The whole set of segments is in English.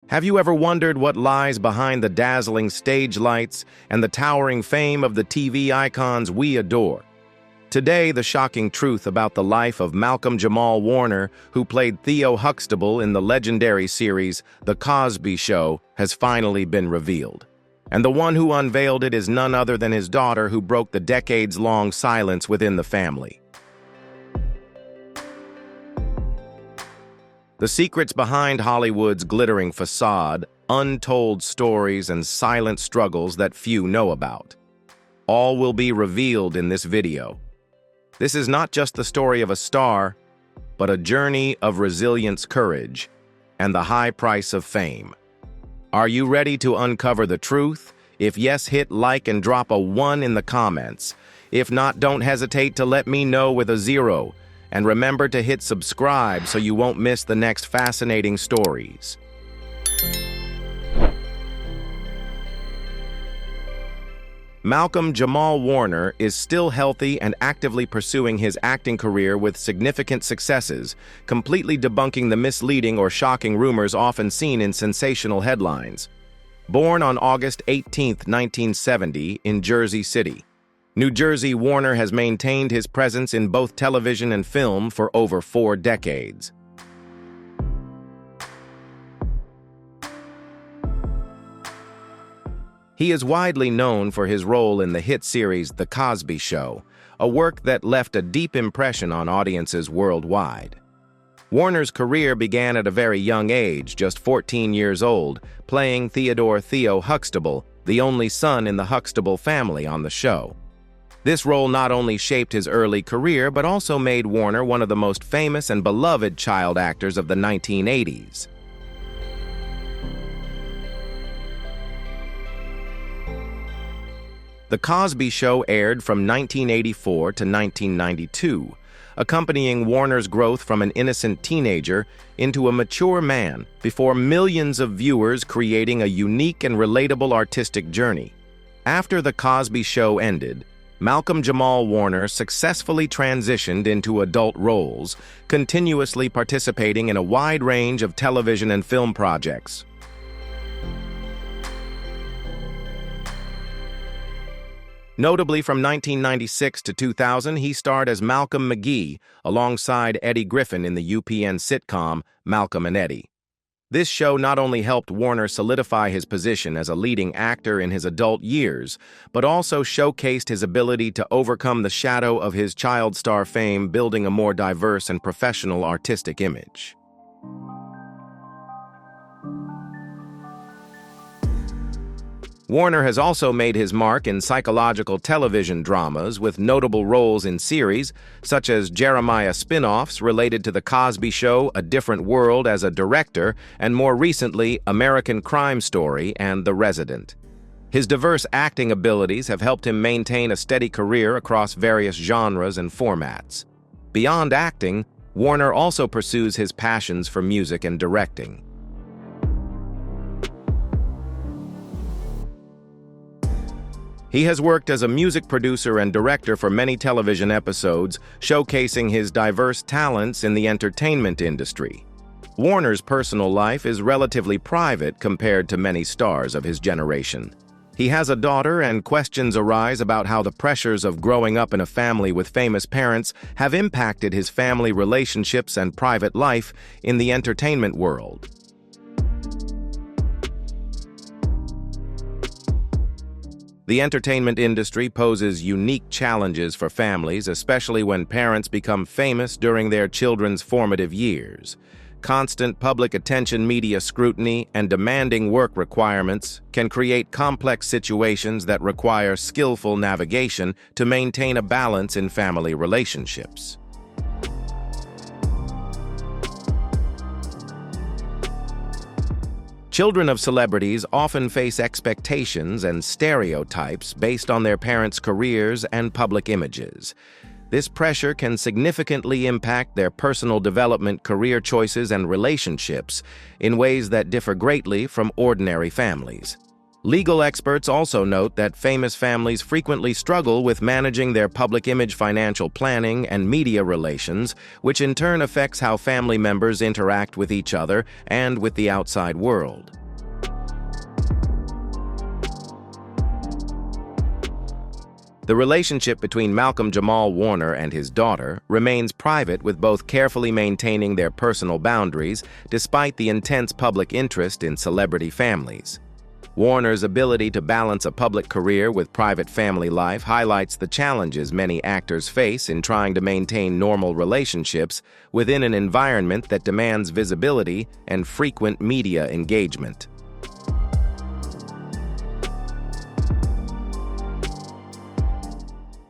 Have you ever wondered what lies behind the dazzling stage lights and the towering fame of the TV icons we adore? Today, the shocking truth about the life of Malcolm-Jamal Warner, who played Theo Huxtable in the legendary series The Cosby Show, has finally been revealed. And the one who unveiled it is none other than his daughter, who broke the decades-long silence within the family. The secrets behind Hollywood's glittering facade, untold stories, and silent struggles that few know about. All will be revealed in this video. This is not just the story of a star, but a journey of resilience, courage, and the high price of fame. Are you ready to uncover the truth? If yes, hit like and drop a 1 in the comments. If not, don't hesitate to let me know with a 0. And remember to hit subscribe so you won't miss the next fascinating stories. Malcolm-Jamal Warner is still healthy and actively pursuing his acting career with significant successes, completely debunking the misleading or shocking rumors often seen in sensational headlines. Born on August 18, 1970, in Jersey City, New Jersey, Warner has maintained his presence in both television and film for over 4 decades. He is widely known for his role in the hit series The Cosby Show, a work that left a deep impression on audiences worldwide. Warner's career began at a very young age, just 14 years old, playing Theo Huxtable, the only son in the Huxtable family on the show. This role not only shaped his early career, but also made Warner one of the most famous and beloved child actors of the 1980s. The Cosby Show aired from 1984 to 1992, accompanying Warner's growth from an innocent teenager into a mature man before millions of viewers, creating a unique and relatable artistic journey. After The Cosby Show ended, Malcolm-Jamal Warner successfully transitioned into adult roles, continuously participating in a wide range of television and film projects. Notably, from 1996 to 2000, he starred as Malcolm McGee alongside Eddie Griffin in the UPN sitcom Malcolm and Eddie. This show not only helped Warner solidify his position as a leading actor in his adult years, but also showcased his ability to overcome the shadow of his child star fame, building a more diverse and professional artistic image. Warner has also made his mark in psychological television dramas with notable roles in series such as Jeremiah spin-offs related to The Cosby Show, A Different World as a director, and more recently, American Crime Story and The Resident. His diverse acting abilities have helped him maintain a steady career across various genres and formats. Beyond acting, Warner also pursues his passions for music and directing. He has worked as a music producer and director for many television episodes, showcasing his diverse talents in the entertainment industry. Warner's personal life is relatively private compared to many stars of his generation. He has a daughter, and questions arise about how the pressures of growing up in a family with famous parents have impacted his family relationships and private life in the entertainment world. The entertainment industry poses unique challenges for families, especially when parents become famous during their children's formative years. Constant public attention, media scrutiny, and demanding work requirements can create complex situations that require skillful navigation to maintain a balance in family relationships. Children of celebrities often face expectations and stereotypes based on their parents' careers and public images. This pressure can significantly impact their personal development, career choices, and relationships in ways that differ greatly from ordinary families. Legal experts also note that famous families frequently struggle with managing their public image, financial planning, and media relations, which in turn affects how family members interact with each other and with the outside world. The relationship between Malcolm-Jamal Warner and his daughter remains private, with both carefully maintaining their personal boundaries despite the intense public interest in celebrity families. Warner's ability to balance a public career with private family life highlights the challenges many actors face in trying to maintain normal relationships within an environment that demands visibility and frequent media engagement.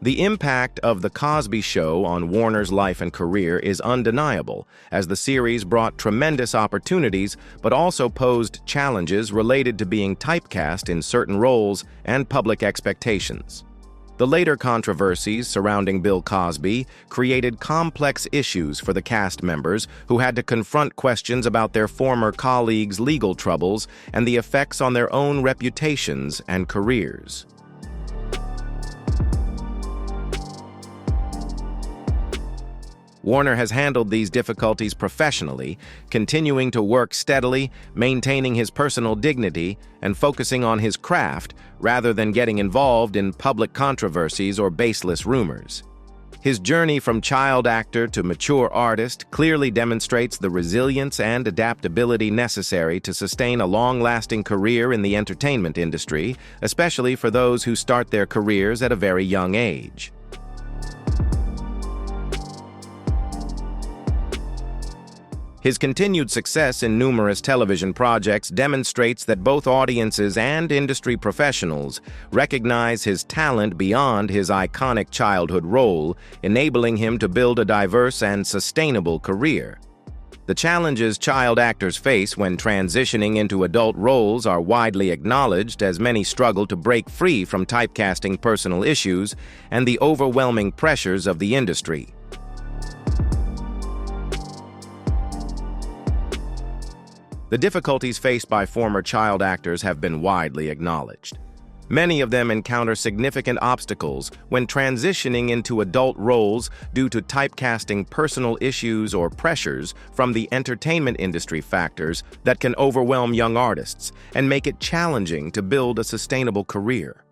The impact of The Cosby Show on Warner's life and career is undeniable, as the series brought tremendous opportunities but also posed challenges related to being typecast in certain roles and public expectations. The later controversies surrounding Bill Cosby created complex issues for the cast members, who had to confront questions about their former colleagues' legal troubles and the effects on their own reputations and careers. Warner has handled these difficulties professionally, continuing to work steadily, maintaining his personal dignity, and focusing on his craft rather than getting involved in public controversies or baseless rumors. His journey from child actor to mature artist clearly demonstrates the resilience and adaptability necessary to sustain a long-lasting career in the entertainment industry, especially for those who start their careers at a very young age. His continued success in numerous television projects demonstrates that both audiences and industry professionals recognize his talent beyond his iconic childhood role, enabling him to build a diverse and sustainable career. The challenges child actors face when transitioning into adult roles are widely acknowledged, as many struggle to break free from typecasting personal issues and the overwhelming pressures of the industry. The difficulties faced by former child actors have been widely acknowledged. Many of them encounter significant obstacles when transitioning into adult roles due to typecasting personal issues or pressures from the entertainment industry, factors that can overwhelm young artists and make it challenging to build a sustainable career.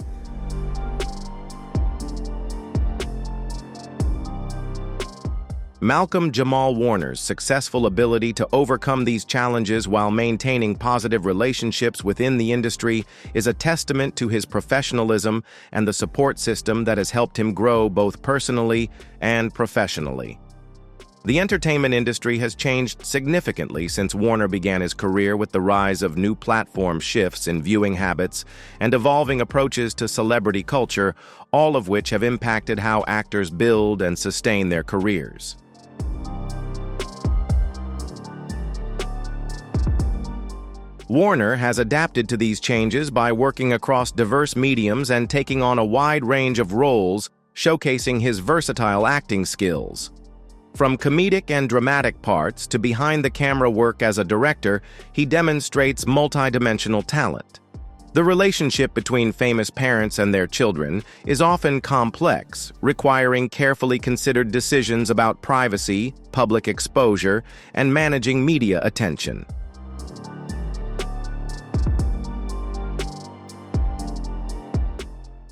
Malcolm-Jamal Warner's successful ability to overcome these challenges while maintaining positive relationships within the industry is a testament to his professionalism and the support system that has helped him grow both personally and professionally. The entertainment industry has changed significantly since Warner began his career, with the rise of new platform shifts in viewing habits and evolving approaches to celebrity culture, all of which have impacted how actors build and sustain their careers. Warner has adapted to these changes by working across diverse mediums and taking on a wide range of roles, showcasing his versatile acting skills. From comedic and dramatic parts to behind-the-camera work as a director, he demonstrates multidimensional talent. The relationship between famous parents and their children is often complex, requiring carefully considered decisions about privacy, public exposure, and managing media attention.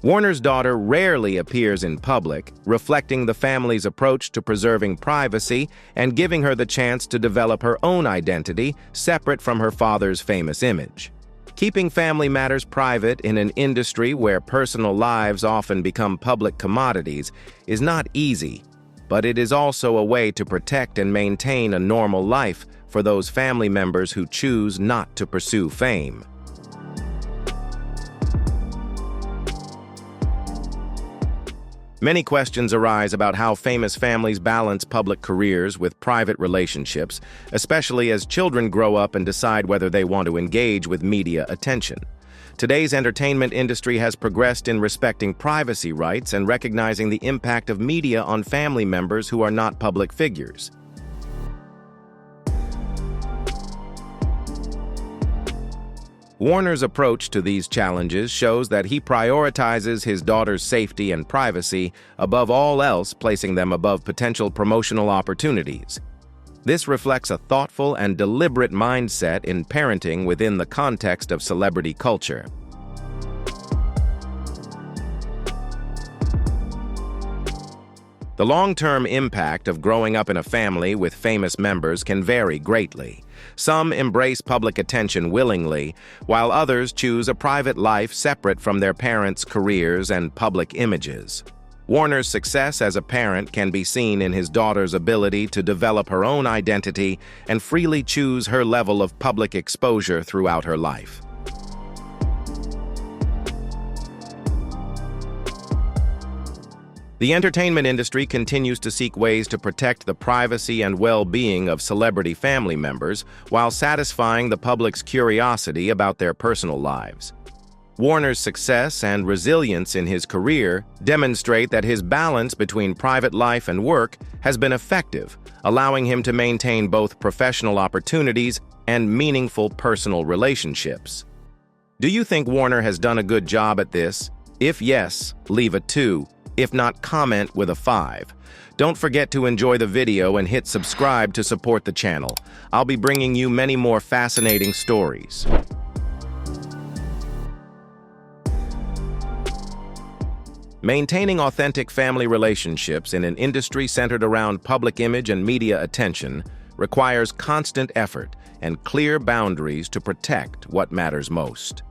Warner's daughter rarely appears in public, reflecting the family's approach to preserving privacy and giving her the chance to develop her own identity separate from her father's famous image. Keeping family matters private in an industry where personal lives often become public commodities is not easy, but it is also a way to protect and maintain a normal life for those family members who choose not to pursue fame. Many questions arise about how famous families balance public careers with private relationships, especially as children grow up and decide whether they want to engage with media attention. Today's entertainment industry has progressed in respecting privacy rights and recognizing the impact of media on family members who are not public figures. Warner's approach to these challenges shows that he prioritizes his daughter's safety and privacy above all else, placing them above potential promotional opportunities. This reflects a thoughtful and deliberate mindset in parenting within the context of celebrity culture. The long-term impact of growing up in a family with famous members can vary greatly. Some embrace public attention willingly, while others choose a private life separate from their parents' careers and public images. Warner's success as a parent can be seen in his daughter's ability to develop her own identity and freely choose her level of public exposure throughout her life. The entertainment industry continues to seek ways to protect the privacy and well-being of celebrity family members while satisfying the public's curiosity about their personal lives. Warner's success and resilience in his career demonstrate that his balance between private life and work has been effective, allowing him to maintain both professional opportunities and meaningful personal relationships. Do you think Warner has done a good job at this? If yes, leave a 2. If not, comment with a 5. Don't forget to enjoy the video and hit subscribe to support the channel. I'll be bringing you many more fascinating stories. Maintaining authentic family relationships in an industry centered around public image and media attention requires constant effort and clear boundaries to protect what matters most.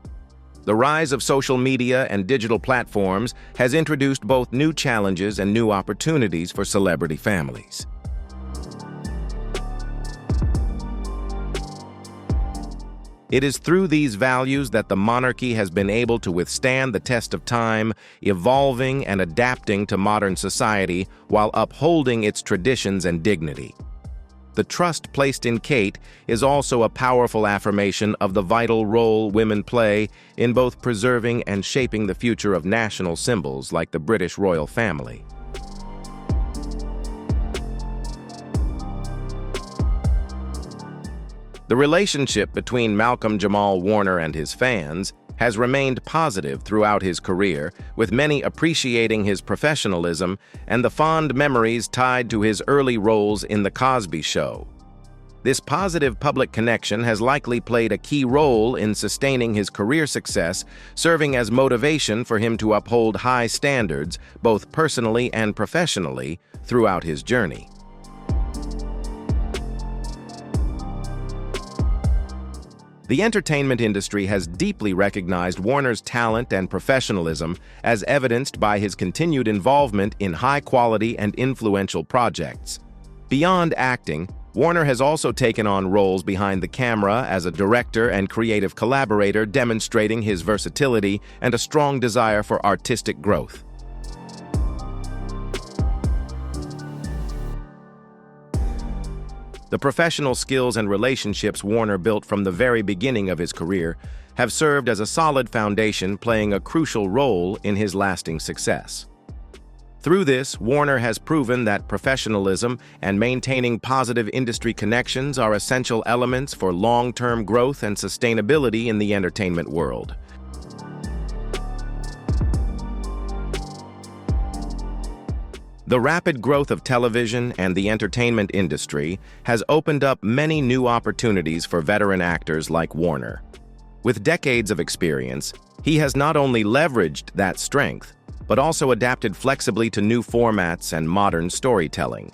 The rise of social media and digital platforms has introduced both new challenges and new opportunities for celebrity families. It is through these values that the monarchy has been able to withstand the test of time, evolving and adapting to modern society while upholding its traditions and dignity. The trust placed in Kate is also a powerful affirmation of the vital role women play in both preserving and shaping the future of national symbols like the British royal family. The relationship between Malcolm-Jamal Warner and his fans has remained positive throughout his career, with many appreciating his professionalism and the fond memories tied to his early roles in The Cosby Show. This positive public connection has likely played a key role in sustaining his career success, serving as motivation for him to uphold high standards, both personally and professionally, throughout his journey. The entertainment industry has deeply recognized Warner's talent and professionalism, as evidenced by his continued involvement in high-quality and influential projects. Beyond acting, Warner has also taken on roles behind the camera as a director and creative collaborator, demonstrating his versatility and a strong desire for artistic growth. The professional skills and relationships Warner built from the very beginning of his career have served as a solid foundation, playing a crucial role in his lasting success. Through this, Warner has proven that professionalism and maintaining positive industry connections are essential elements for long-term growth and sustainability in the entertainment world. The rapid growth of television and the entertainment industry has opened up many new opportunities for veteran actors like Warner. With decades of experience, he has not only leveraged that strength, but also adapted flexibly to new formats and modern storytelling.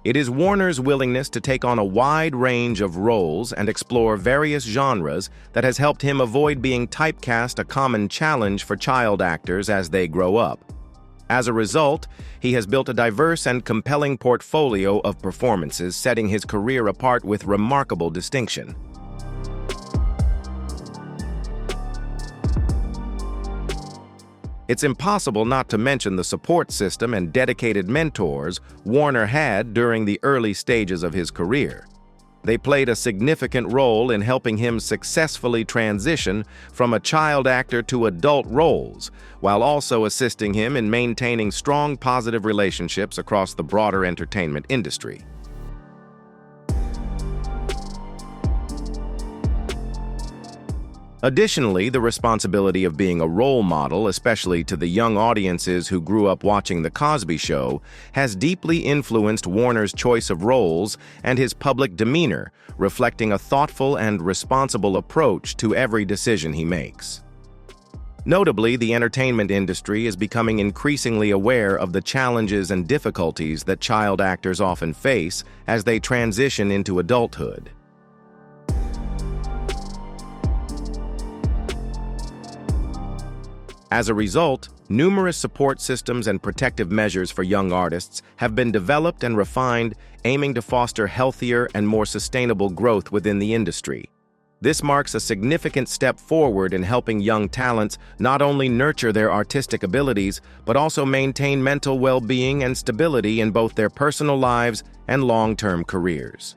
It is Warner's willingness to take on a wide range of roles and explore various genres that has helped him avoid being typecast, a common challenge for child actors as they grow up. As a result, he has built a diverse and compelling portfolio of performances, setting his career apart with remarkable distinction. It's impossible not to mention the support system and dedicated mentors Warner had during the early stages of his career. They played a significant role in helping him successfully transition from a child actor to adult roles, while also assisting him in maintaining strong positive relationships across the broader entertainment industry. Additionally, the responsibility of being a role model, especially to the young audiences who grew up watching The Cosby Show, has deeply influenced Warner's choice of roles and his public demeanor, reflecting a thoughtful and responsible approach to every decision he makes. Notably, the entertainment industry is becoming increasingly aware of the challenges and difficulties that child actors often face as they transition into adulthood. As a result, numerous support systems and protective measures for young artists have been developed and refined, aiming to foster healthier and more sustainable growth within the industry. This marks a significant step forward in helping young talents not only nurture their artistic abilities, but also maintain mental well-being and stability in both their personal lives and long-term careers.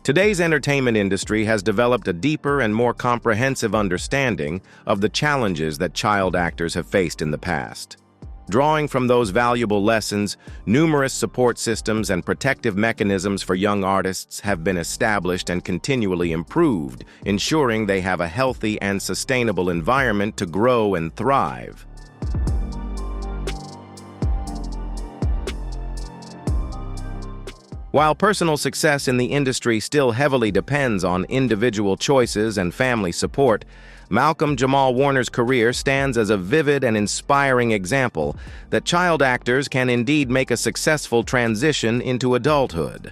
Today's entertainment industry has developed a deeper and more comprehensive understanding of the challenges that child actors have faced in the past. Drawing from those valuable lessons, numerous support systems and protective mechanisms for young artists have been established and continually improved, ensuring they have a healthy and sustainable environment to grow and thrive. While personal success in the industry still heavily depends on individual choices and family support, Malcolm-Jamal Warner's career stands as a vivid and inspiring example that child actors can indeed make a successful transition into adulthood.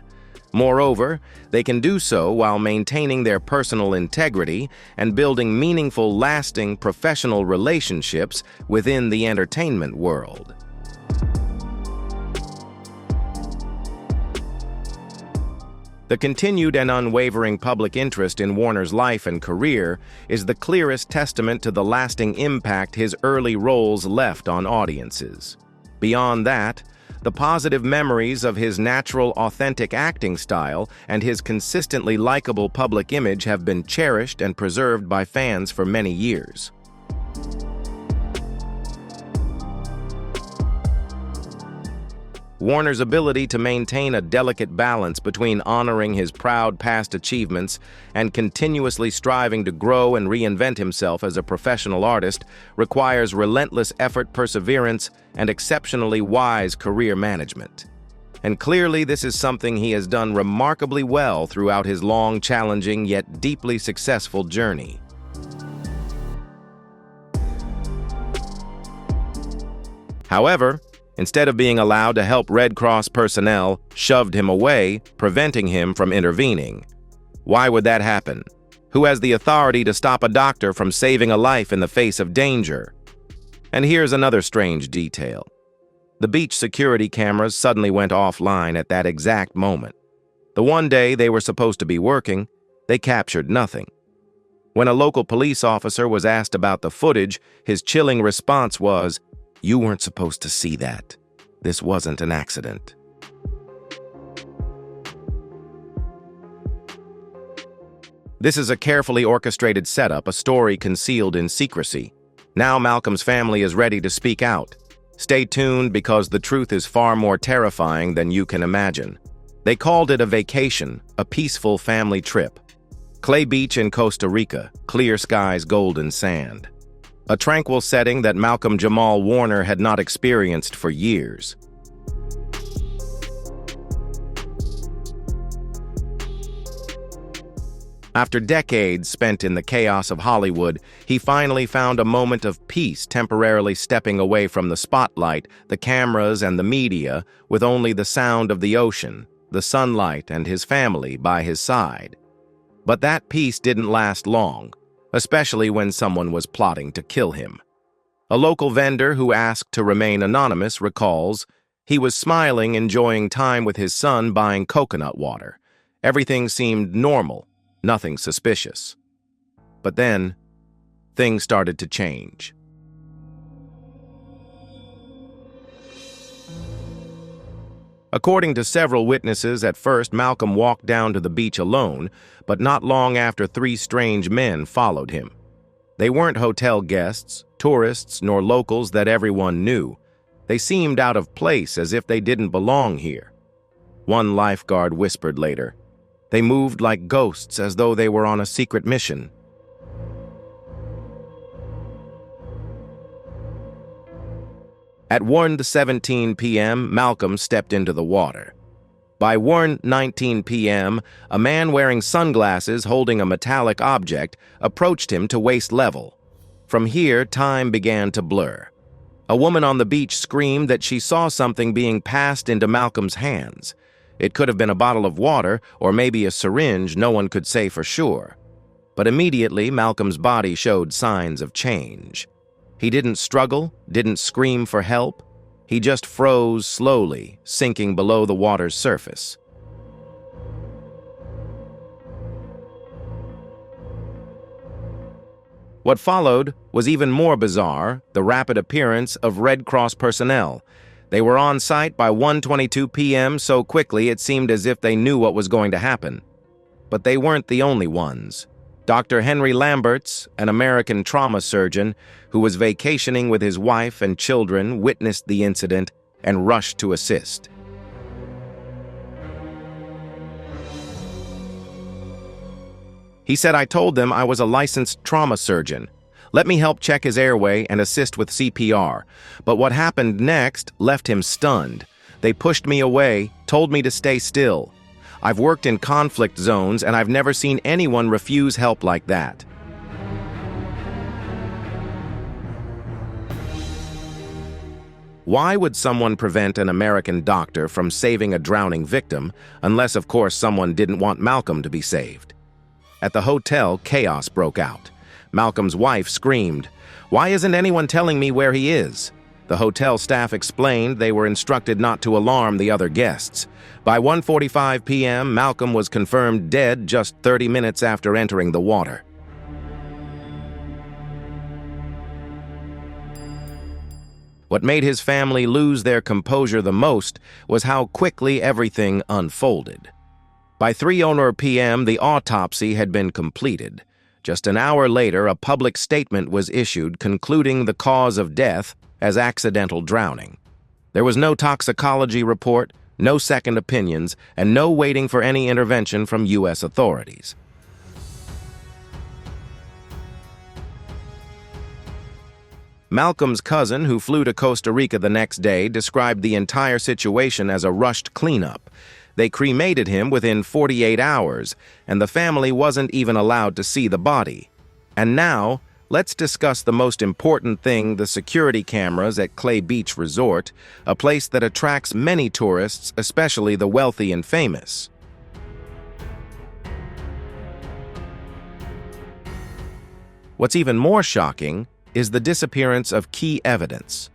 Moreover, they can do so while maintaining their personal integrity and building meaningful, lasting professional relationships within the entertainment world. The continued and unwavering public interest in Warner's life and career is the clearest testament to the lasting impact his early roles left on audiences. Beyond that, the positive memories of his natural, authentic acting style and his consistently likable public image have been cherished and preserved by fans for many years. Warner's ability to maintain a delicate balance between honoring his proud past achievements and continuously striving to grow and reinvent himself as a professional artist requires relentless effort, perseverance, and exceptionally wise career management. And clearly, this is something he has done remarkably well throughout his long, challenging, yet deeply successful journey. However, instead of being allowed to help Red Cross personnel, shoved him away, preventing him from intervening. Why would that happen? Who has the authority to stop a doctor from saving a life in the face of danger? And here's another strange detail. The beach security cameras suddenly went offline at that exact moment. The one day they were supposed to be working, they captured nothing. When a local police officer was asked about the footage, his chilling response was, "You weren't supposed to see that. This wasn't an accident." This is a carefully orchestrated setup, a story concealed in secrecy. Now Malcolm's family is ready to speak out. Stay tuned because the truth is far more terrifying than you can imagine. They called it a vacation, a peaceful family trip. Clay Beach in Costa Rica, clear skies, golden sand. A tranquil setting that Malcolm-Jamal Warner had not experienced for years. After decades spent in the chaos of Hollywood, he finally found a moment of peace, temporarily stepping away from the spotlight, the cameras, and the media, with only the sound of the ocean, the sunlight, and his family by his side. But that peace didn't last long, especially when someone was plotting to kill him. A local vendor who asked to remain anonymous recalls, he was smiling, enjoying time with his son, buying coconut water. Everything seemed normal, nothing suspicious. But then, things started to change. According to several witnesses, at first Malcolm walked down to the beach alone, but not long after, 3 strange men followed him. They weren't hotel guests, tourists, nor locals that everyone knew. They seemed out of place, as if they didn't belong here. One lifeguard whispered later, "They moved like ghosts, as though they were on a secret mission." At 1:17 p.m., Malcolm stepped into the water. By 1:19 p.m., a man wearing sunglasses holding a metallic object approached him to waist level. From here, time began to blur. A woman on the beach screamed that she saw something being passed into Malcolm's hands. It could have been a bottle of water or maybe a syringe, no one could say for sure. But immediately, Malcolm's body showed signs of change. He didn't struggle, didn't scream for help. He just froze slowly, sinking below the water's surface. What followed was even more bizarre, the rapid appearance of Red Cross personnel. They were on site by 1:22 p.m. so quickly it seemed as if they knew what was going to happen. But they weren't the only ones. Dr. Henry Lamberts, an American trauma surgeon who was vacationing with his wife and children, witnessed the incident and rushed to assist. He said, "I told them I was a licensed trauma surgeon. Let me help check his airway and assist with CPR. But what happened next left him stunned. They pushed me away, told me to stay still. I've worked in conflict zones and I've never seen anyone refuse help like that." Why would someone prevent an American doctor from saving a drowning victim, unless, of course, someone didn't want Malcolm to be saved? At the hotel, chaos broke out. Malcolm's wife screamed, "Why isn't anyone telling me where he is?" The hotel staff explained they were instructed not to alarm the other guests. By 1:45 p.m., Malcolm was confirmed dead just 30 minutes after entering the water. What made his family lose their composure the most was how quickly everything unfolded. By 3:00 p.m., the autopsy had been completed. Just an hour later, a public statement was issued concluding the cause of death as accidental drowning. There was no toxicology report, no second opinions, and no waiting for any intervention from U.S. authorities. Malcolm's cousin, who flew to Costa Rica the next day, described the entire situation as a rushed cleanup. They cremated him within 48 hours, and the family wasn't even allowed to see the body. And now, let's discuss the most important thing: the security cameras at Clay Beach Resort, a place that attracts many tourists, especially the wealthy and famous. What's even more shocking is the disappearance of key evidence.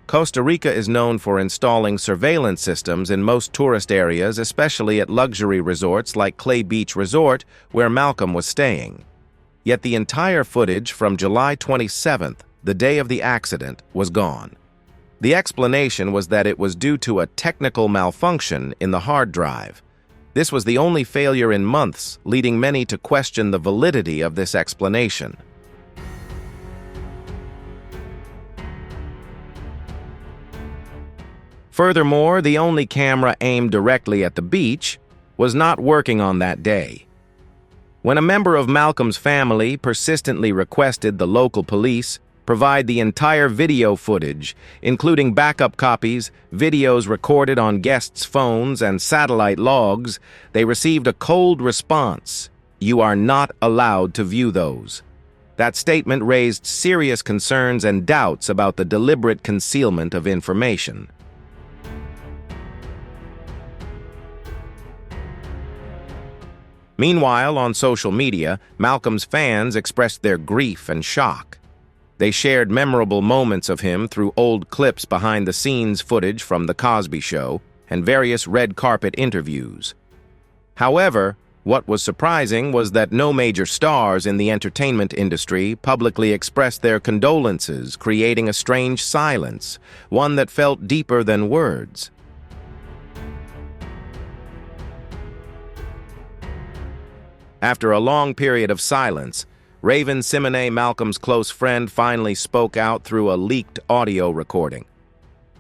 Costa Rica is known for installing surveillance systems in most tourist areas, especially at luxury resorts like Clay Beach Resort, where Malcolm was staying. Yet the entire footage from July 27th, the day of the accident, was gone. The explanation was that it was due to a technical malfunction in the hard drive. This was the only failure in months, leading many to question the validity of this explanation. Furthermore, the only camera aimed directly at the beach was not working on that day. When a member of Malcolm's family persistently requested the local police provide the entire video footage, including backup copies, videos recorded on guests' phones, and satellite logs, they received a cold response: "You are not allowed to view those." That statement raised serious concerns and doubts about the deliberate concealment of information. Meanwhile, on social media, Malcolm's fans expressed their grief and shock. They shared memorable moments of him through old clips, behind-the-scenes footage from The Cosby Show, and various red carpet interviews. However, what was surprising was that no major stars in the entertainment industry publicly expressed their condolences, creating a strange silence, one that felt deeper than words. After a long period of silence, Raven Simone, Malcolm's close friend, finally spoke out through a leaked audio recording.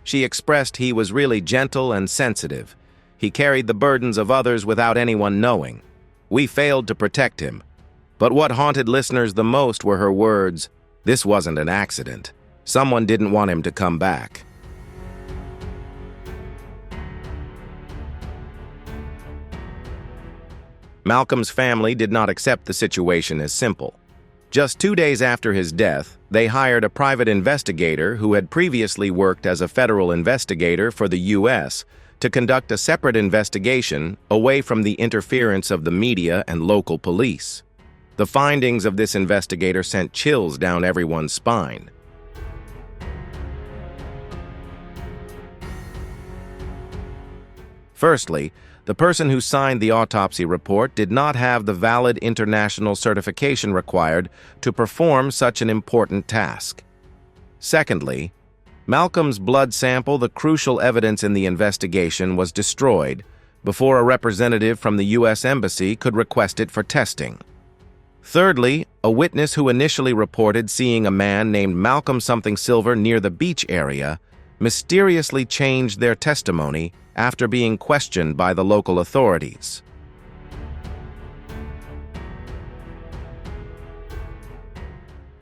She expressed he was really gentle and sensitive. He carried the burdens of others without anyone knowing. We failed to protect him. But what haunted listeners the most were her words: "This wasn't an accident. Someone didn't want him to come back." Malcolm's family did not accept the situation as simple. Just 2 days after his death, they hired a private investigator who had previously worked as a federal investigator for the U.S. to conduct a separate investigation away from the interference of the media and local police. The findings of this investigator sent chills down everyone's spine. Firstly, the person who signed the autopsy report did not have the valid international certification required to perform such an important task. Secondly, Malcolm's blood sample, the crucial evidence in the investigation, was destroyed before a representative from the U.S. Embassy could request it for testing. Thirdly, a witness who initially reported seeing a man named Malcolm something Silver near the beach area mysteriously changed their testimony after being questioned by the local authorities.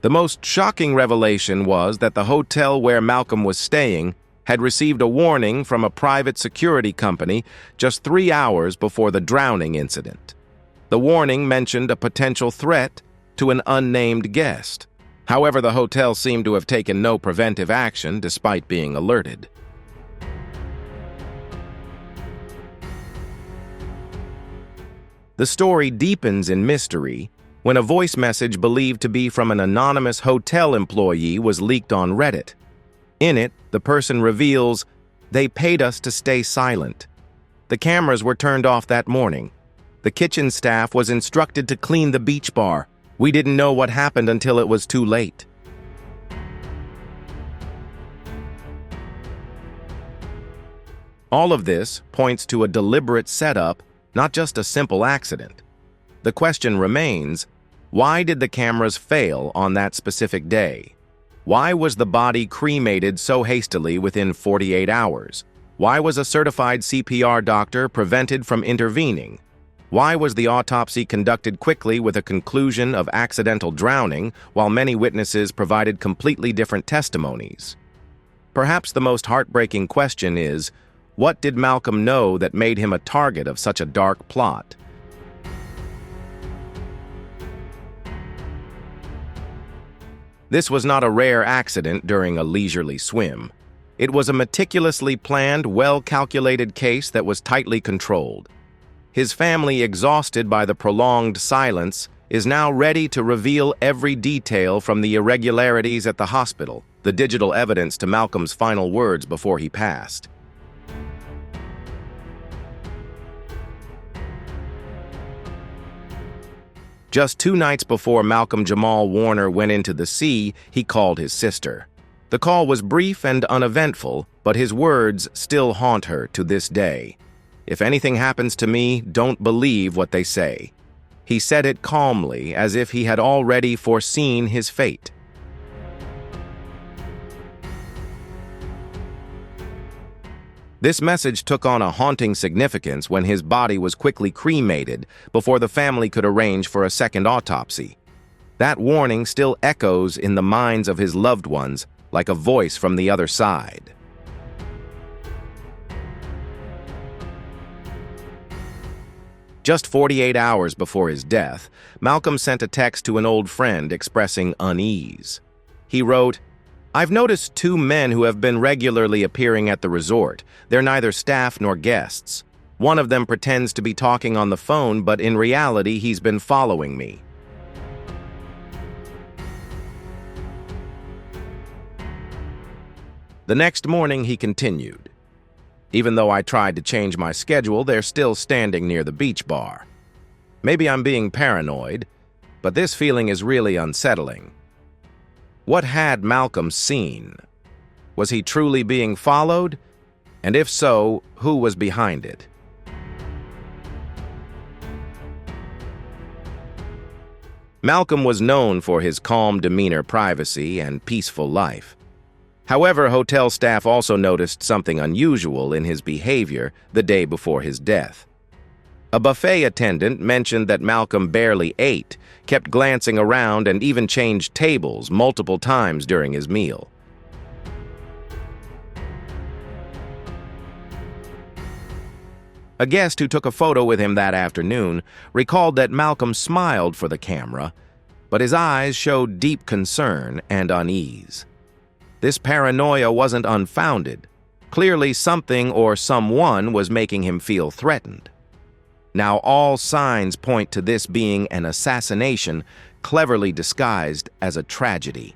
The most shocking revelation was that the hotel where Malcolm was staying had received a warning from a private security company just 3 hours before the drowning incident. The warning mentioned a potential threat to an unnamed guest. However, the hotel seemed to have taken no preventive action despite being alerted. The story deepens in mystery when a voice message believed to be from an anonymous hotel employee was leaked on Reddit. In it, the person reveals, "They paid us to stay silent. The cameras were turned off that morning. The kitchen staff was instructed to clean the beach bar. We didn't know what happened until it was too late." All of this points to a deliberate setup, not just a simple accident. The question remains, why did the cameras fail on that specific day? Why was the body cremated so hastily within 48 hours? Why was a certified CPR doctor prevented from intervening? Why was the autopsy conducted quickly with a conclusion of accidental drowning, while many witnesses provided completely different testimonies? Perhaps the most heartbreaking question is, what did Malcolm know that made him a target of such a dark plot? This was not a rare accident during a leisurely swim. It was a meticulously planned, well-calculated case that was tightly controlled. His family, exhausted by the prolonged silence, is now ready to reveal every detail from the irregularities at the hospital, the digital evidence to Malcolm's final words before he passed. Just 2 nights before Malcolm-Jamal Warner went into the sea, he called his sister. The call was brief and uneventful, but his words still haunt her to this day. "If anything happens to me, don't believe what they say." He said it calmly, as if he had already foreseen his fate. This message took on a haunting significance when his body was quickly cremated before the family could arrange for a second autopsy. That warning still echoes in the minds of his loved ones like a voice from the other side. Just 48 hours before his death, Malcolm sent a text to an old friend expressing unease. He wrote, "I've noticed 2 men who have been regularly appearing at the resort. They're neither staff nor guests. One of them pretends to be talking on the phone, but in reality, he's been following me." The next morning, he continued, "Even though I tried to change my schedule, they're still standing near the beach bar. Maybe I'm being paranoid, but this feeling is really unsettling. What had Malcolm seen? Was he truly being followed? And if so, who was behind it?" Malcolm was known for his calm demeanor, privacy, and peaceful life. However, hotel staff also noticed something unusual in his behavior the day before his death. A buffet attendant mentioned that Malcolm barely ate, kept glancing around, and even changed tables multiple times during his meal. A guest who took a photo with him that afternoon recalled that Malcolm smiled for the camera, but his eyes showed deep concern and unease. This paranoia wasn't unfounded. Clearly, something or someone was making him feel threatened. Now, all signs point to this being an assassination cleverly disguised as a tragedy.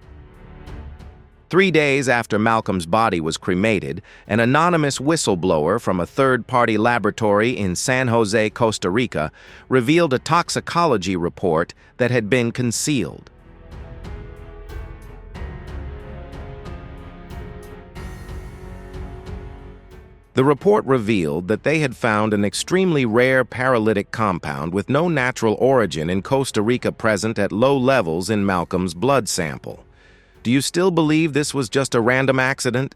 3 days after Malcolm's body was cremated, an anonymous whistleblower from a third-party laboratory in San Jose, Costa Rica, revealed a toxicology report that had been concealed. The report revealed that they had found an extremely rare paralytic compound with no natural origin in Costa Rica present at low levels in Malcolm's blood sample. Do you still believe this was just a random accident?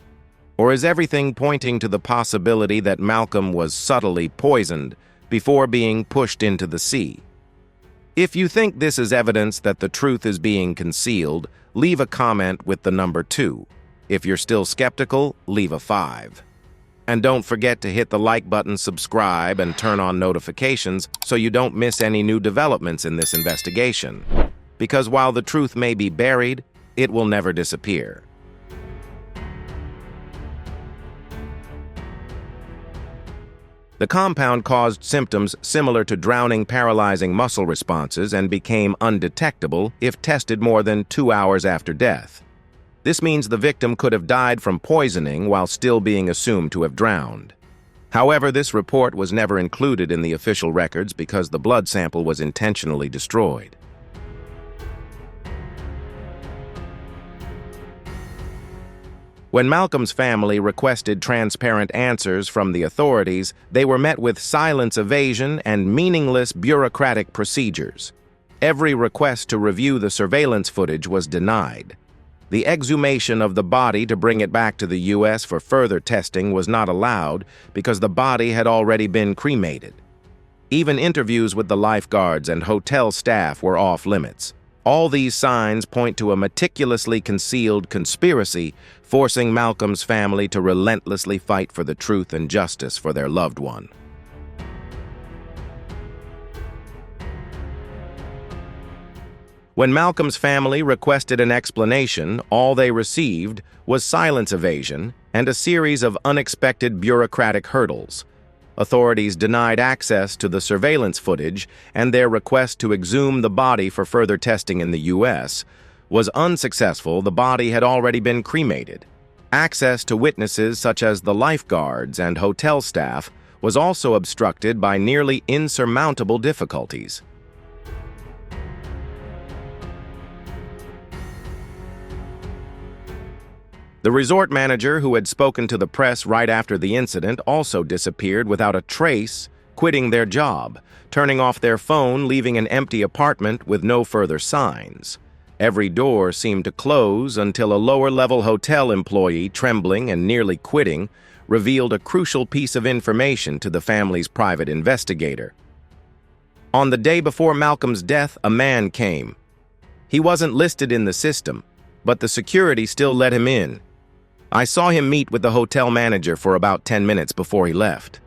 Or is everything pointing to the possibility that Malcolm was subtly poisoned before being pushed into the sea? If you think this is evidence that the truth is being concealed, leave a comment with the number 2. If you're still skeptical, leave a 5. And don't forget to hit the like button, subscribe, and turn on notifications so you don't miss any new developments in this investigation. Because while the truth may be buried, it will never disappear. The compound caused symptoms similar to drowning, paralyzing muscle responses and became undetectable if tested more than 2 hours after death. This means the victim could have died from poisoning while still being assumed to have drowned. However, this report was never included in the official records because the blood sample was intentionally destroyed. When Malcolm's family requested transparent answers from the authorities, they were met with silence evasion and meaningless bureaucratic procedures. Every request to review the surveillance footage was denied. The exhumation of the body to bring it back to the U.S. for further testing was not allowed because the body had already been cremated. Even interviews with the lifeguards and hotel staff were off limits. All these signs point to a meticulously concealed conspiracy forcing Malcolm's family to relentlessly fight for the truth and justice for their loved one. When Malcolm's family requested an explanation, all they received was silence evasion and a series of unexpected bureaucratic hurdles. Authorities denied access to the surveillance footage, and their request to exhume the body for further testing in the U.S. was unsuccessful. The body had already been cremated. Access to witnesses such as the lifeguards and hotel staff was also obstructed by nearly insurmountable difficulties. The resort manager who had spoken to the press right after the incident also disappeared without a trace, quitting their job, turning off their phone, leaving an empty apartment with no further signs. Every door seemed to close until a lower-level hotel employee, trembling and nearly quitting, revealed a crucial piece of information to the family's private investigator. On the day before Malcolm's death, a man came. He wasn't listed in the system, but the security still let him in. I saw him meet with the hotel manager for about 10 minutes before he left.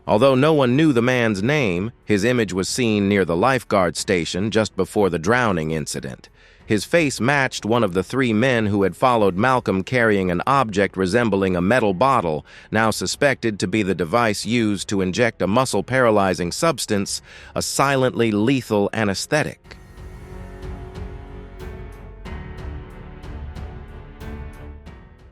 Although no one knew the man's name, his image was seen near the lifeguard station just before the drowning incident. His face matched one of the 3 men who had followed Malcolm carrying an object resembling a metal bottle, now suspected to be the device used to inject a muscle-paralyzing substance, a silently lethal anesthetic.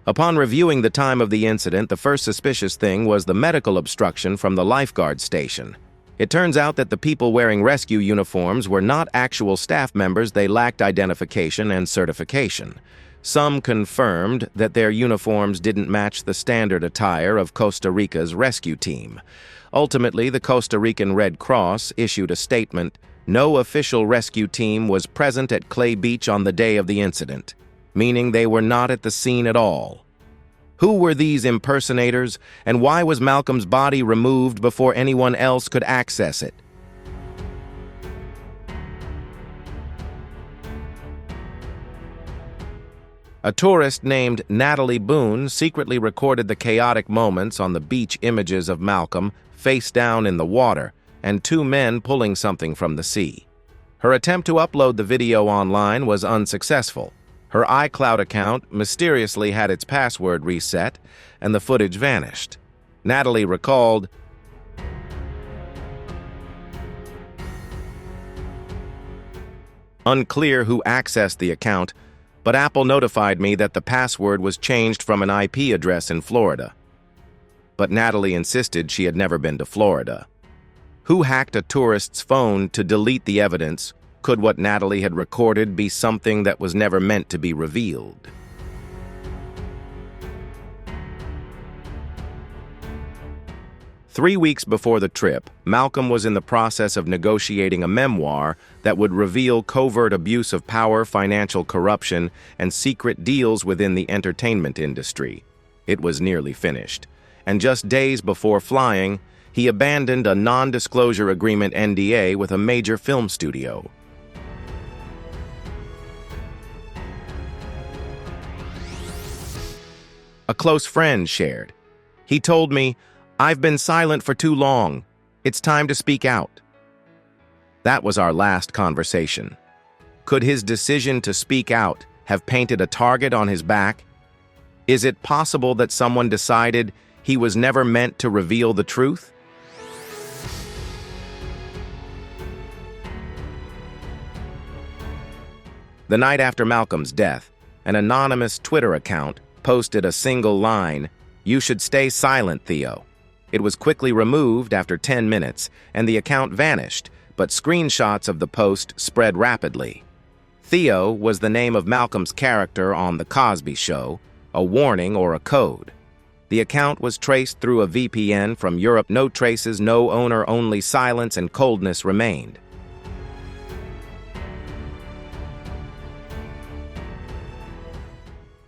Upon reviewing the time of the incident, the first suspicious thing was the medical obstruction from the lifeguard station. It turns out that the people wearing rescue uniforms were not actual staff members. They lacked identification and certification. Some confirmed that their uniforms didn't match the standard attire of Costa Rica's rescue team. Ultimately, the Costa Rican Red Cross issued a statement: no official rescue team was present at Clay Beach on the day of the incident, meaning they were not at the scene at all. Who were these impersonators, and why was Malcolm's body removed before anyone else could access it? A tourist named Natalie Boone secretly recorded the chaotic moments on the beach images of Malcolm face down in the water and two men pulling something from the sea. Her attempt to upload the video online was unsuccessful. Her iCloud account mysteriously had its password reset, and the footage vanished. Natalie recalled, "Unclear who accessed the account, but Apple notified me that the password was changed from an IP address in Florida." But Natalie insisted she had never been to Florida. Who hacked a tourist's phone to delete the evidence? Could what Natalie had recorded be something that was never meant to be revealed? Three weeks before the trip, Malcolm was in the process of negotiating a memoir that would reveal covert abuse of power, financial corruption, and secret deals within the entertainment industry. It was nearly finished, and just days before flying, he abandoned a non-disclosure agreement (NDA) with a major film studio. A close friend shared. He told me, "I've been silent for too long. It's time to speak out." That was our last conversation. Could his decision to speak out have painted a target on his back? Is it possible that someone decided he was never meant to reveal the truth? The night after Malcolm's death, an anonymous Twitter account posted a single line, "You should stay silent, Theo." It was quickly removed after 10 minutes, and the account vanished, but screenshots of the post spread rapidly. Theo was the name of Malcolm's character on The Cosby Show, a warning or a code. The account was traced through a VPN from Europe. No traces, no owner, only silence and coldness remained.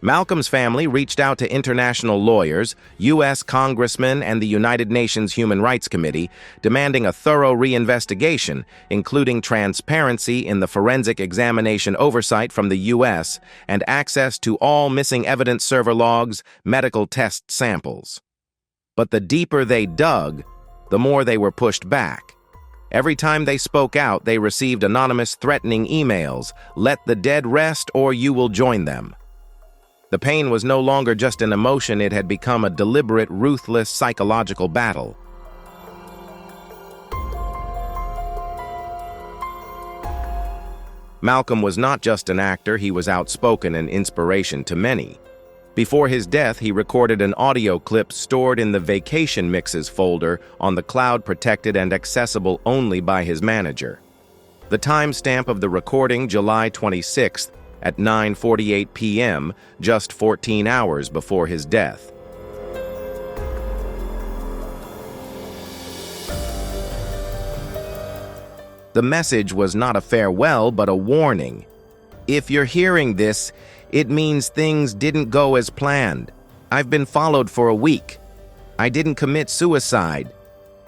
Malcolm's family reached out to international lawyers, U.S. congressmen, and the United Nations Human Rights Committee, demanding a thorough reinvestigation, including transparency in the forensic examination oversight from the U.S. and access to all missing evidence server logs, medical test samples. But the deeper they dug, the more they were pushed back. Every time they spoke out, they received anonymous threatening emails, "Let the dead rest or you will join them." The pain was no longer just an emotion, it had become a deliberate, ruthless psychological battle. Malcolm was not just an actor, he was outspoken and inspiration to many. Before his death, he recorded an audio clip stored in the Vacation Mixes folder on the cloud, protected and accessible only by his manager. The timestamp of the recording, July 26th, at 9:48 p.m., just 14 hours before his death. The message was not a farewell, but a warning. "If you're hearing this, it means things didn't go as planned. I've been followed for a week. I didn't commit suicide.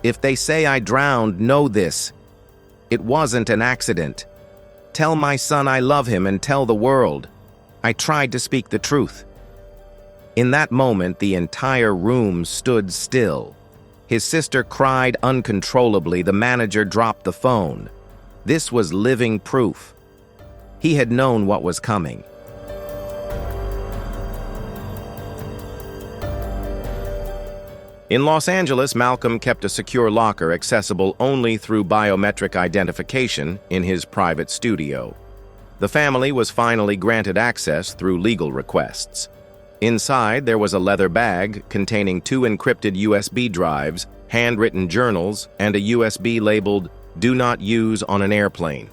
If they say I drowned, know this. It wasn't an accident. Tell my son I love him and tell the world. I tried to speak the truth." In that moment, the entire room stood still. His sister cried uncontrollably. The manager dropped the phone. This was living proof. He had known what was coming. In Los Angeles, Malcolm kept a secure locker accessible only through biometric identification in his private studio. The family was finally granted access through legal requests. Inside, there was a leather bag containing 2 encrypted USB drives, handwritten journals, and a USB labeled "Do not use on an airplane."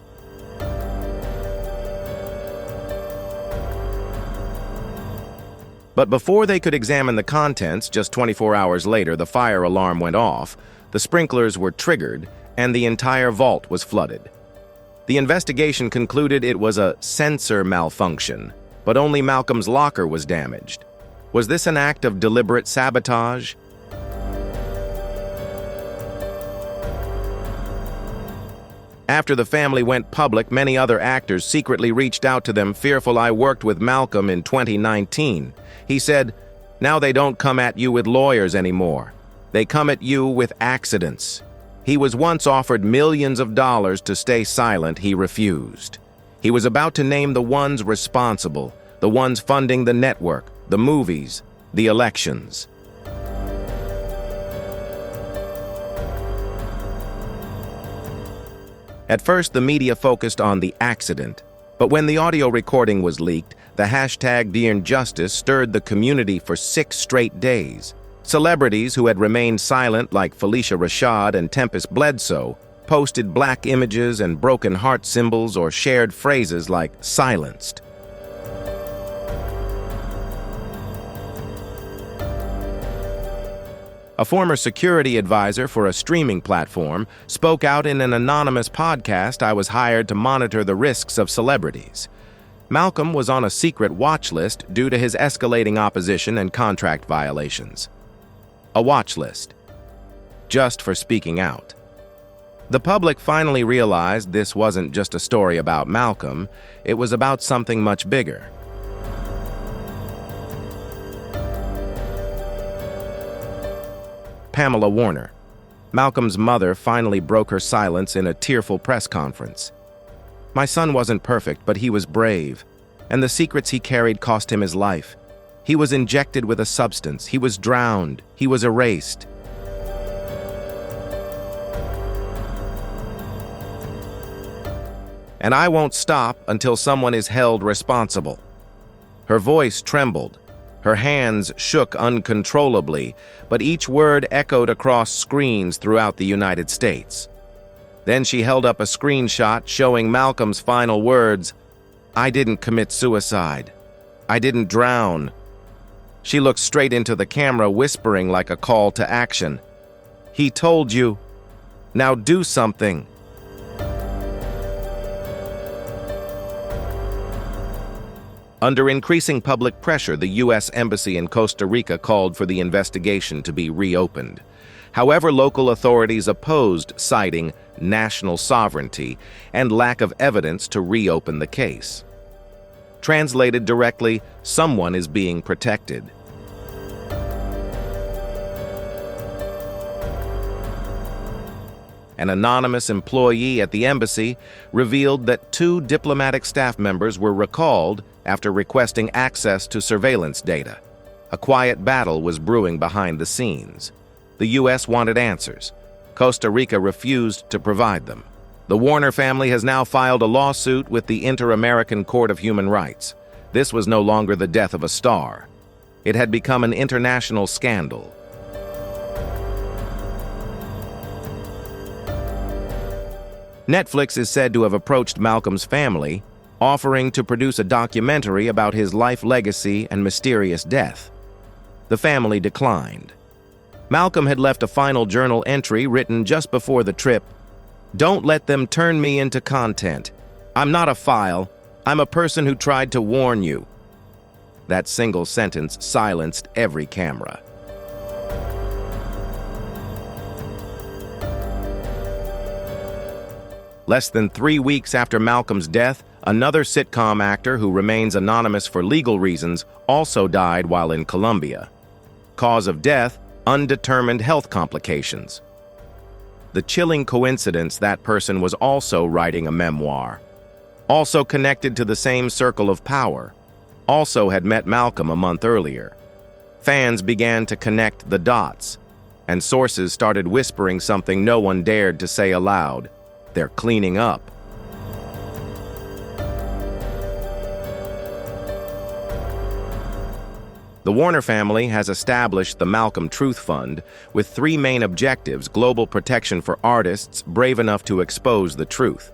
But before they could examine the contents, just 24 hours later, the fire alarm went off, the sprinklers were triggered, and the entire vault was flooded. The investigation concluded it was a sensor malfunction, but only Malcolm's locker was damaged. Was this an act of deliberate sabotage? After the family went public, many other actors secretly reached out to them, fearful. I worked with Malcolm in 2019. He said, "Now they don't come at you with lawyers anymore. They come at you with accidents." He was once offered millions of dollars to stay silent. He refused. He was about to name the ones responsible, the ones funding the network, the movies, the elections. At first, the media focused on the accident, but when the audio recording was leaked, the hashtag #DearJustice stirred the community for 6 straight days. Celebrities who had remained silent, like Felicia Rashad and Tempest Bledsoe, posted black images and broken heart symbols or shared phrases like "silenced." A former security advisor for a streaming platform spoke out in an anonymous podcast. "I was hired to monitor the risks of celebrities." Malcolm was on a secret watch list due to his escalating opposition and contract violations. A watch list, just for speaking out. The public finally realized this wasn't just a story about Malcolm, it was about something much bigger. Pamela Warner, Malcolm's mother, finally broke her silence in a tearful press conference. "My son wasn't perfect, but he was brave, and the secrets he carried cost him his life. He was injected with a substance, he was drowned, he was erased." "And I won't stop until someone is held responsible." Her voice trembled. Her hands shook uncontrollably, but each word echoed across screens throughout the United States. Then she held up a screenshot showing Malcolm's final words, "I didn't commit suicide. I didn't drown." She looked straight into the camera, whispering like a call to action. "He told you. Now do something." Under increasing public pressure, the U.S. Embassy in Costa Rica called for the investigation to be reopened. However, local authorities opposed, citing national sovereignty and lack of evidence to reopen the case. Translated directly, someone is being protected. An anonymous employee at the embassy revealed that 2 diplomatic staff members were recalled after requesting access to surveillance data. A quiet battle was brewing behind the scenes. The U.S. wanted answers. Costa Rica refused to provide them. The Warner family has now filed a lawsuit with the Inter-American Court of Human Rights. This was no longer the death of a star. It had become an international scandal. Netflix is said to have approached Malcolm's family, offering to produce a documentary about his life legacy and mysterious death. The family declined. Malcolm had left a final journal entry written just before the trip. "Don't let them turn me into content. I'm not a file. I'm a person who tried to warn you." That single sentence silenced every camera. Less than 3 weeks after Malcolm's death, another sitcom actor who remains anonymous for legal reasons also died while in Colombia. Cause of death: undetermined health complications. The chilling coincidence, that person was also writing a memoir, also connected to the same circle of power, also had met Malcolm a month earlier. Fans began to connect the dots, and sources started whispering something no one dared to say aloud: they're cleaning up. The Warner family has established the Malcolm Truth Fund with 3 main objectives: global protection for artists brave enough to expose the truth,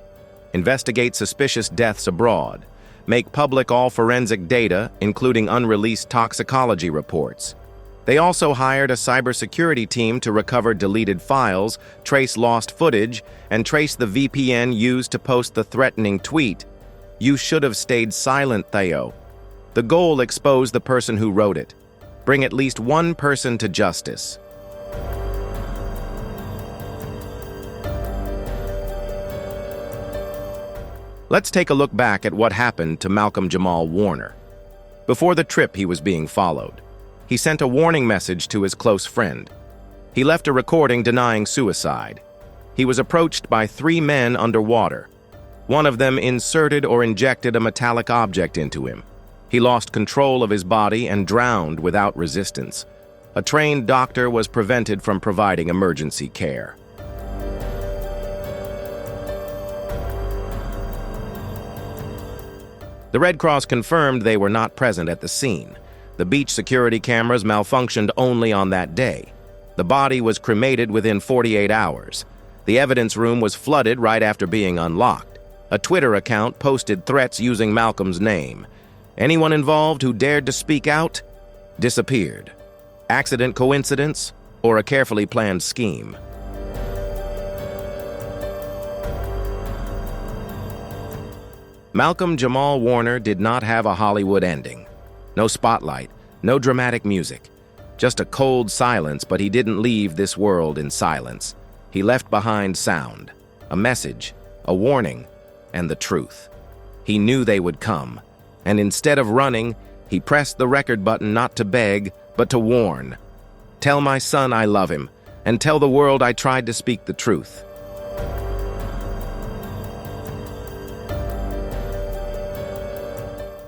investigate suspicious deaths abroad, make public all forensic data, including unreleased toxicology reports. They also hired a cybersecurity team to recover deleted files, trace lost footage, and trace the VPN used to post the threatening tweet, "You should have stayed silent, Theo." The goal: expose the person who wrote it. Bring at least one person to justice. Let's take a look back at what happened to Malcolm-Jamal Warner. Before the trip, he was being followed. He sent a warning message to his close friend. He left a recording denying suicide. He was approached by 3 men underwater. One of them inserted or injected a metallic object into him. He lost control of his body and drowned without resistance. A trained doctor was prevented from providing emergency care. The Red Cross confirmed they were not present at the scene. The beach security cameras malfunctioned only on that day. The body was cremated within 48 hours. The evidence room was flooded right after being unlocked. A Twitter account posted threats using Malcolm's name. Anyone involved who dared to speak out disappeared. Accident, coincidence, or a carefully planned scheme? Malcolm-Jamal Warner did not have a Hollywood ending. No spotlight, no dramatic music. Just a cold silence, but he didn't leave this world in silence. He left behind sound, a message, a warning, and the truth. He knew they would come, and instead of running, he pressed the record button not to beg, but to warn. Tell my son I love him, and tell the world I tried to speak the truth.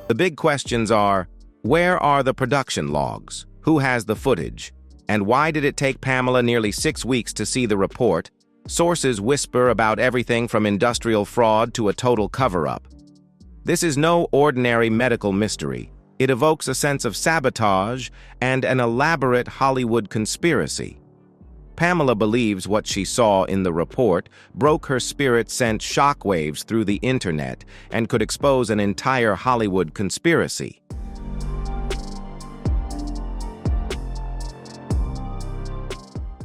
The big questions are, where are the production logs? Who has the footage? And why did it take Pamela nearly 6 weeks to see the report? Sources whisper about everything from industrial fraud to a total cover-up. This is no ordinary medical mystery. It evokes a sense of sabotage and an elaborate Hollywood conspiracy. Pamela believes what she saw in the report broke her spirit, sent shockwaves through the internet, and could expose an entire Hollywood conspiracy.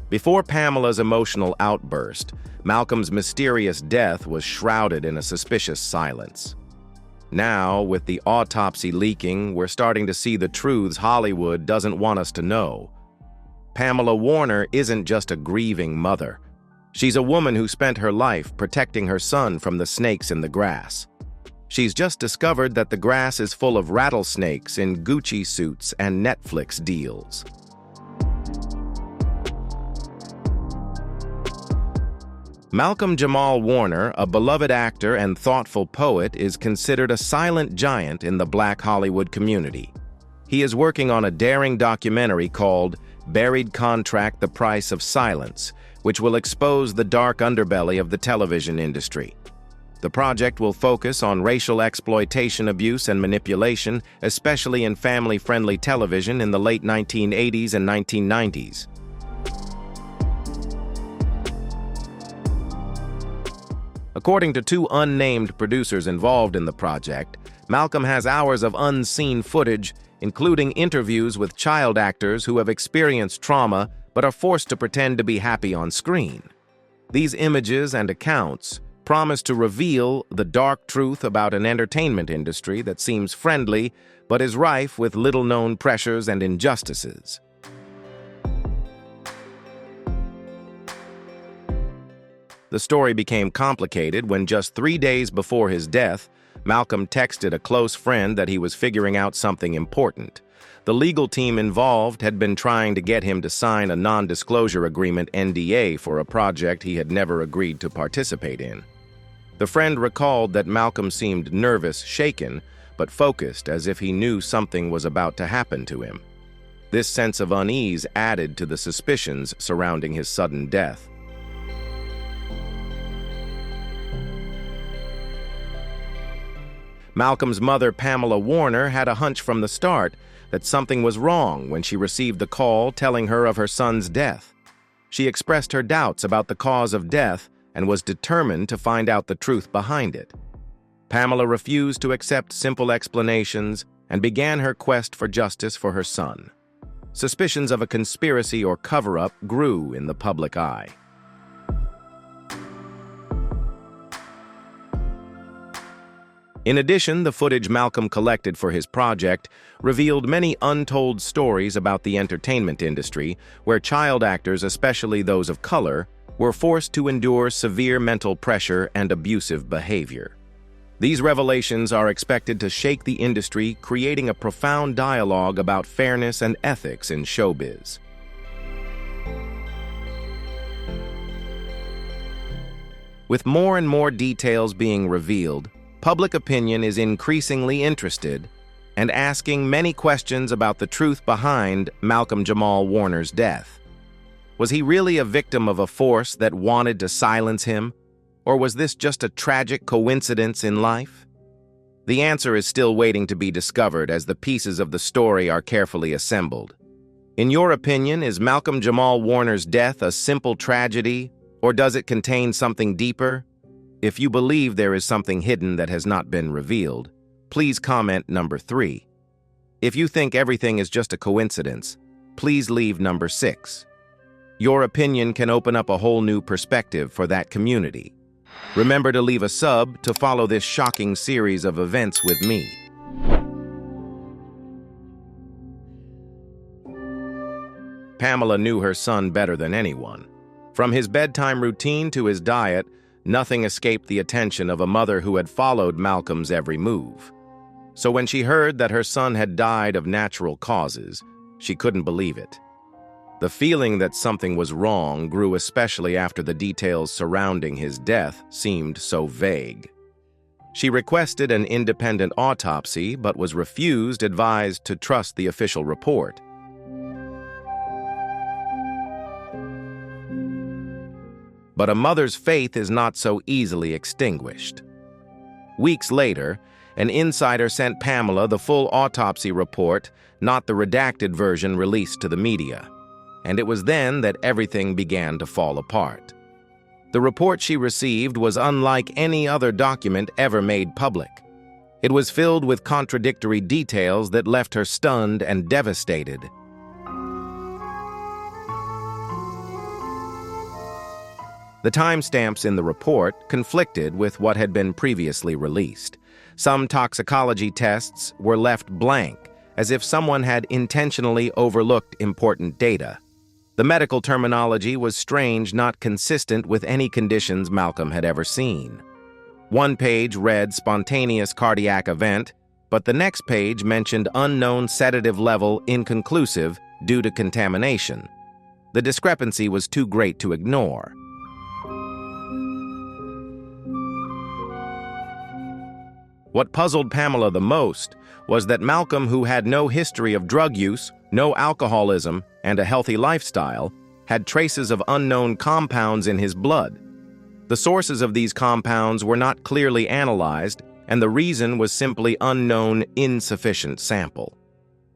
Before Pamela's emotional outburst, Malcolm's mysterious death was shrouded in a suspicious silence. Now, with the autopsy leaking, we're starting to see the truths Hollywood doesn't want us to know. Pamela Warner isn't just a grieving mother. She's a woman who spent her life protecting her son from the snakes in the grass. She's just discovered that the grass is full of rattlesnakes in Gucci suits and Netflix deals. Malcolm-Jamal Warner, a beloved actor and thoughtful poet, is considered a silent giant in the Black Hollywood community. He is working on a daring documentary called Buried Contract: The Price of Silence, which will expose the dark underbelly of the television industry. The project will focus on racial exploitation, abuse, and manipulation, especially in family-friendly television in the late 1980s and 1990s. According to 2 unnamed producers involved in the project, Malcolm has hours of unseen footage, including interviews with child actors who have experienced trauma but are forced to pretend to be happy on screen. These images and accounts promise to reveal the dark truth about an entertainment industry that seems friendly but is rife with little-known pressures and injustices. The story became complicated when just 3 days before his death, Malcolm texted a close friend that he was figuring out something important. The legal team involved had been trying to get him to sign a non-disclosure agreement (NDA) for a project he had never agreed to participate in. The friend recalled that Malcolm seemed nervous, shaken, but focused, as if he knew something was about to happen to him. This sense of unease added to the suspicions surrounding his sudden death. Malcolm's mother, Pamela Warner, had a hunch from the start that something was wrong when she received the call telling her of her son's death. She expressed her doubts about the cause of death and was determined to find out the truth behind it. Pamela refused to accept simple explanations and began her quest for justice for her son. Suspicions of a conspiracy or cover-up grew in the public eye. In addition, the footage Malcolm collected for his project revealed many untold stories about the entertainment industry, where child actors, especially those of color, were forced to endure severe mental pressure and abusive behavior. These revelations are expected to shake the industry, creating a profound dialogue about fairness and ethics in showbiz. With more and more details being revealed, public opinion is increasingly interested and asking many questions about the truth behind Malcolm-Jamal Warner's death. Was he really a victim of a force that wanted to silence him, or was this just a tragic coincidence in life? The answer is still waiting to be discovered as the pieces of the story are carefully assembled. In your opinion, is Malcolm-Jamal Warner's death a simple tragedy, or does it contain something deeper? If you believe there is something hidden that has not been revealed, please comment number 3. If you think everything is just a coincidence, please leave number 6. Your opinion can open up a whole new perspective for that community. Remember to leave a sub to follow this shocking series of events with me. Pamela knew her son better than anyone. From his bedtime routine to his diet, nothing escaped the attention of a mother who had followed Malcolm's every move. So when she heard that her son had died of natural causes, she couldn't believe it. The feeling that something was wrong grew especially after the details surrounding his death seemed so vague. She requested an independent autopsy but was advised to trust the official report. But a mother's faith is not so easily extinguished. Weeks later, an insider sent Pamela the full autopsy report, not the redacted version released to the media. And it was then that everything began to fall apart. The report she received was unlike any other document ever made public. It was filled with contradictory details that left her stunned and devastated. The timestamps in the report conflicted with what had been previously released. Some toxicology tests were left blank, as if someone had intentionally overlooked important data. The medical terminology was strange, not consistent with any conditions Malcolm had ever seen. One page read spontaneous cardiac event, but the next page mentioned unknown sedative level inconclusive due to contamination. The discrepancy was too great to ignore. What puzzled Pamela the most was that Malcolm, who had no history of drug use, no alcoholism, and a healthy lifestyle, had traces of unknown compounds in his blood. The sources of these compounds were not clearly analyzed, and the reason was simply unknown, insufficient sample.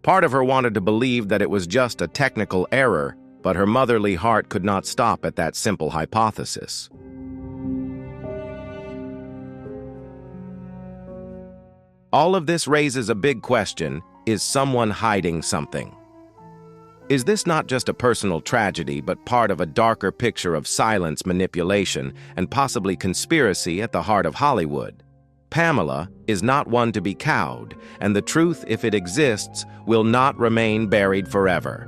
Part of her wanted to believe that it was just a technical error, but her motherly heart could not stop at that simple hypothesis. All of this raises a big question: is someone hiding something? Is this not just a personal tragedy, but part of a darker picture of silence, manipulation, and possibly conspiracy at the heart of Hollywood? Pamela is not one to be cowed, and the truth, if it exists, will not remain buried forever.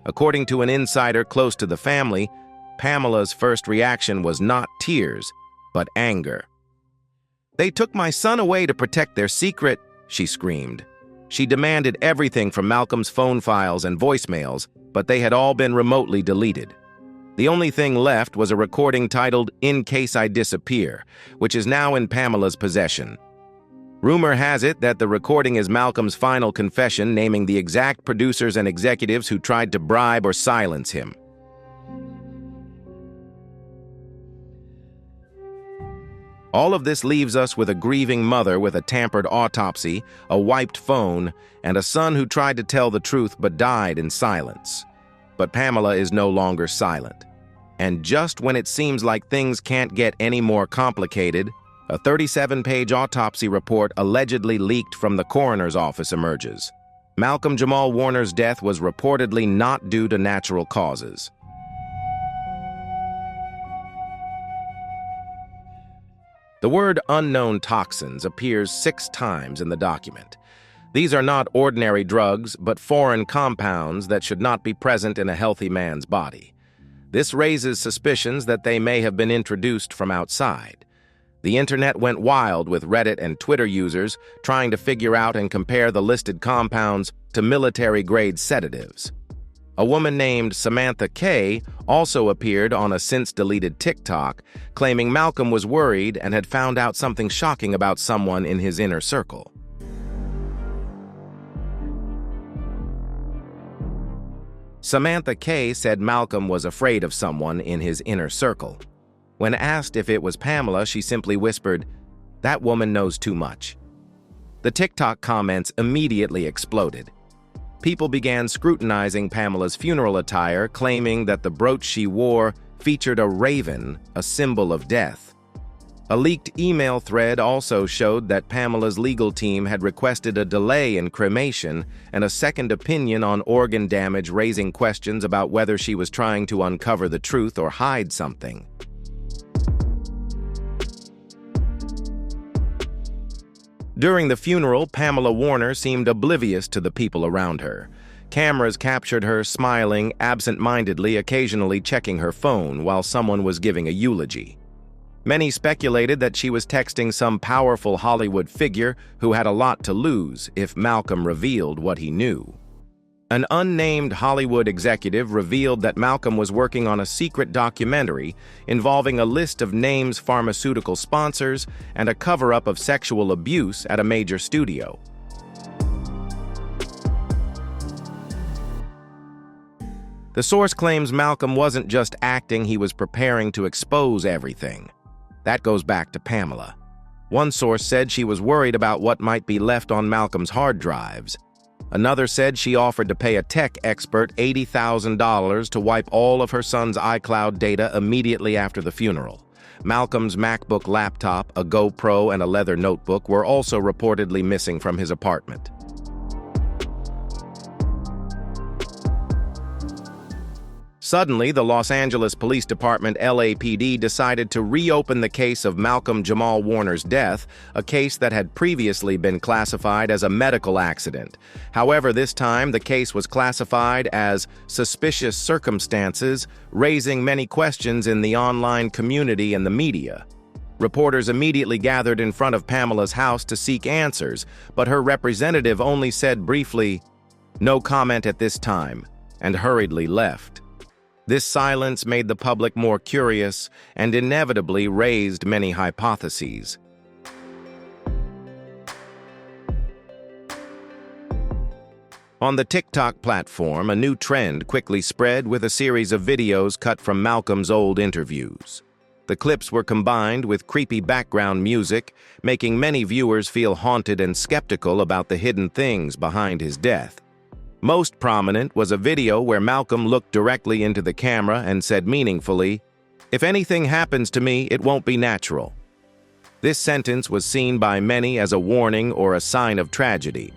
According to an insider close to the family, Pamela's first reaction was not tears, but anger. "They took my son away to protect their secret," she screamed. She demanded everything from Malcolm's phone files and voicemails, but they had all been remotely deleted. The only thing left was a recording titled "In Case I Disappear," which is now in Pamela's possession. Rumor has it that the recording is Malcolm's final confession, naming the exact producers and executives who tried to bribe or silence him. All of this leaves us with a grieving mother with a tampered autopsy, a wiped phone, and a son who tried to tell the truth but died in silence. But Pamela is no longer silent. And just when it seems like things can't get any more complicated, a 37-page autopsy report allegedly leaked from the coroner's office emerges. Malcolm-Jamal Warner's death was reportedly not due to natural causes. The word unknown toxins appears 6 times in the document. These are not ordinary drugs, but foreign compounds that should not be present in a healthy man's body. This raises suspicions that they may have been introduced from outside. The internet went wild with Reddit and Twitter users trying to figure out and compare the listed compounds to military-grade sedatives. A woman named Samantha K also appeared on a since-deleted TikTok, claiming Malcolm was worried and had found out something shocking about someone in his inner circle. Samantha K said Malcolm was afraid of someone in his inner circle. When asked if it was Pamela, she simply whispered, "That woman knows too much." The TikTok comments immediately exploded. People began scrutinizing Pamela's funeral attire, claiming that the brooch she wore featured a raven, a symbol of death. A leaked email thread also showed that Pamela's legal team had requested a delay in cremation and a second opinion on organ damage, raising questions about whether she was trying to uncover the truth or hide something. During the funeral, Pamela Warner seemed oblivious to the people around her. Cameras captured her smiling absent-mindedly, occasionally checking her phone while someone was giving a eulogy. Many speculated that she was texting some powerful Hollywood figure who had a lot to lose if Malcolm revealed what he knew. An unnamed Hollywood executive revealed that Malcolm was working on a secret documentary involving a list of names' pharmaceutical sponsors and a cover-up of sexual abuse at a major studio. The source claims Malcolm wasn't just acting, he was preparing to expose everything. That goes back to Pamela. One source said she was worried about what might be left on Malcolm's hard drives. Another said she offered to pay a tech expert $80,000 to wipe all of her son's iCloud data immediately after the funeral. Malcolm's MacBook laptop, a GoPro, and a leather notebook were also reportedly missing from his apartment. Suddenly, the Los Angeles Police Department LAPD decided to reopen the case of Malcolm-Jamal Warner's death, a case that had previously been classified as a medical accident. However, this time the case was classified as suspicious circumstances, raising many questions in the online community and the media. Reporters immediately gathered in front of Pamela's house to seek answers, but her representative only said briefly, "No comment at this time," and hurriedly left. This silence made the public more curious and inevitably raised many hypotheses. On the TikTok platform, a new trend quickly spread with a series of videos cut from Malcolm's old interviews. The clips were combined with creepy background music, making many viewers feel haunted and skeptical about the hidden things behind his death. Most prominent was a video where Malcolm looked directly into the camera and said meaningfully, "If anything happens to me, it won't be natural." This sentence was seen by many as a warning or a sign of tragedy.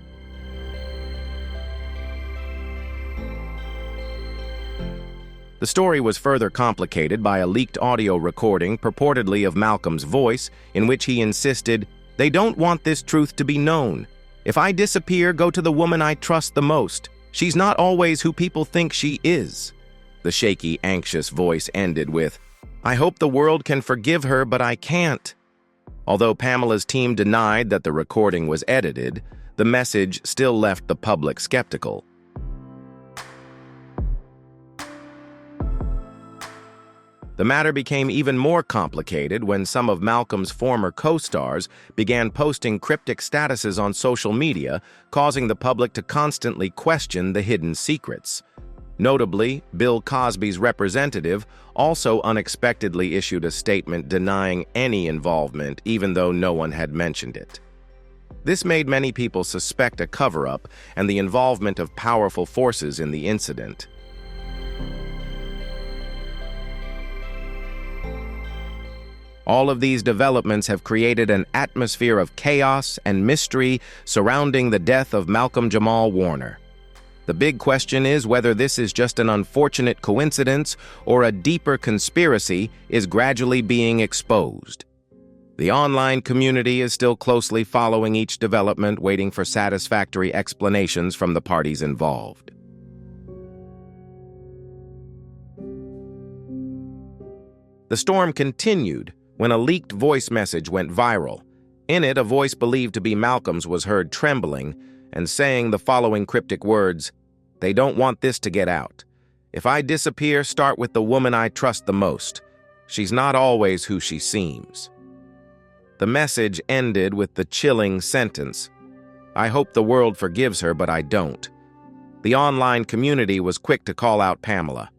The story was further complicated by a leaked audio recording purportedly of Malcolm's voice, in which he insisted, "They don't want this truth to be known. If I disappear, go to the woman I trust the most. She's not always who people think she is." The shaky, anxious voice ended with, "I hope the world can forgive her, but I can't." Although Pamela's team denied that the recording was edited, the message still left the public skeptical. The matter became even more complicated when some of Malcolm's former co-stars began posting cryptic statuses on social media, causing the public to constantly question the hidden secrets. Notably, Bill Cosby's representative also unexpectedly issued a statement denying any involvement, even though no one had mentioned it. This made many people suspect a cover-up and the involvement of powerful forces in the incident. All of these developments have created an atmosphere of chaos and mystery surrounding the death of Malcolm-Jamal Warner. The big question is whether this is just an unfortunate coincidence or a deeper conspiracy is gradually being exposed. The online community is still closely following each development, waiting for satisfactory explanations from the parties involved. The storm continued when a leaked voice message went viral. In it, a voice believed to be Malcolm's was heard trembling and saying the following cryptic words, "They don't want this to get out. If I disappear, start with the woman I trust the most. She's not always who she seems." The message ended with the chilling sentence, "I hope the world forgives her, but I don't." The online community was quick to call out Pamela.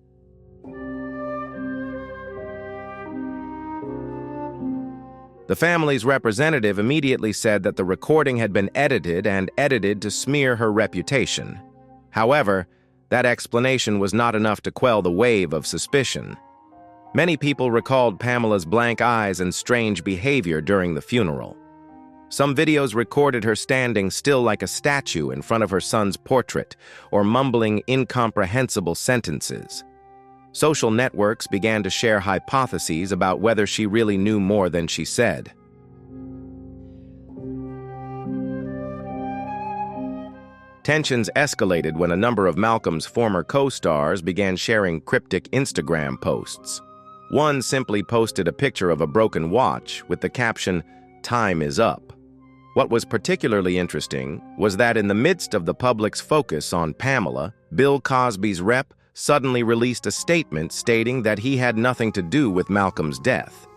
The family's representative immediately said that the recording had been edited to smear her reputation. However, that explanation was not enough to quell the wave of suspicion. Many people recalled Pamela's blank eyes and strange behavior during the funeral. Some videos recorded her standing still like a statue in front of her son's portrait or mumbling incomprehensible sentences. Social networks began to share hypotheses about whether she really knew more than she said. Tensions escalated when a number of Malcolm's former co-stars began sharing cryptic Instagram posts. One simply posted a picture of a broken watch with the caption, "Time is up." What was particularly interesting was that in the midst of the public's focus on Pamela, Bill Cosby's rep suddenly released a statement stating that he had nothing to do with Malcolm's death.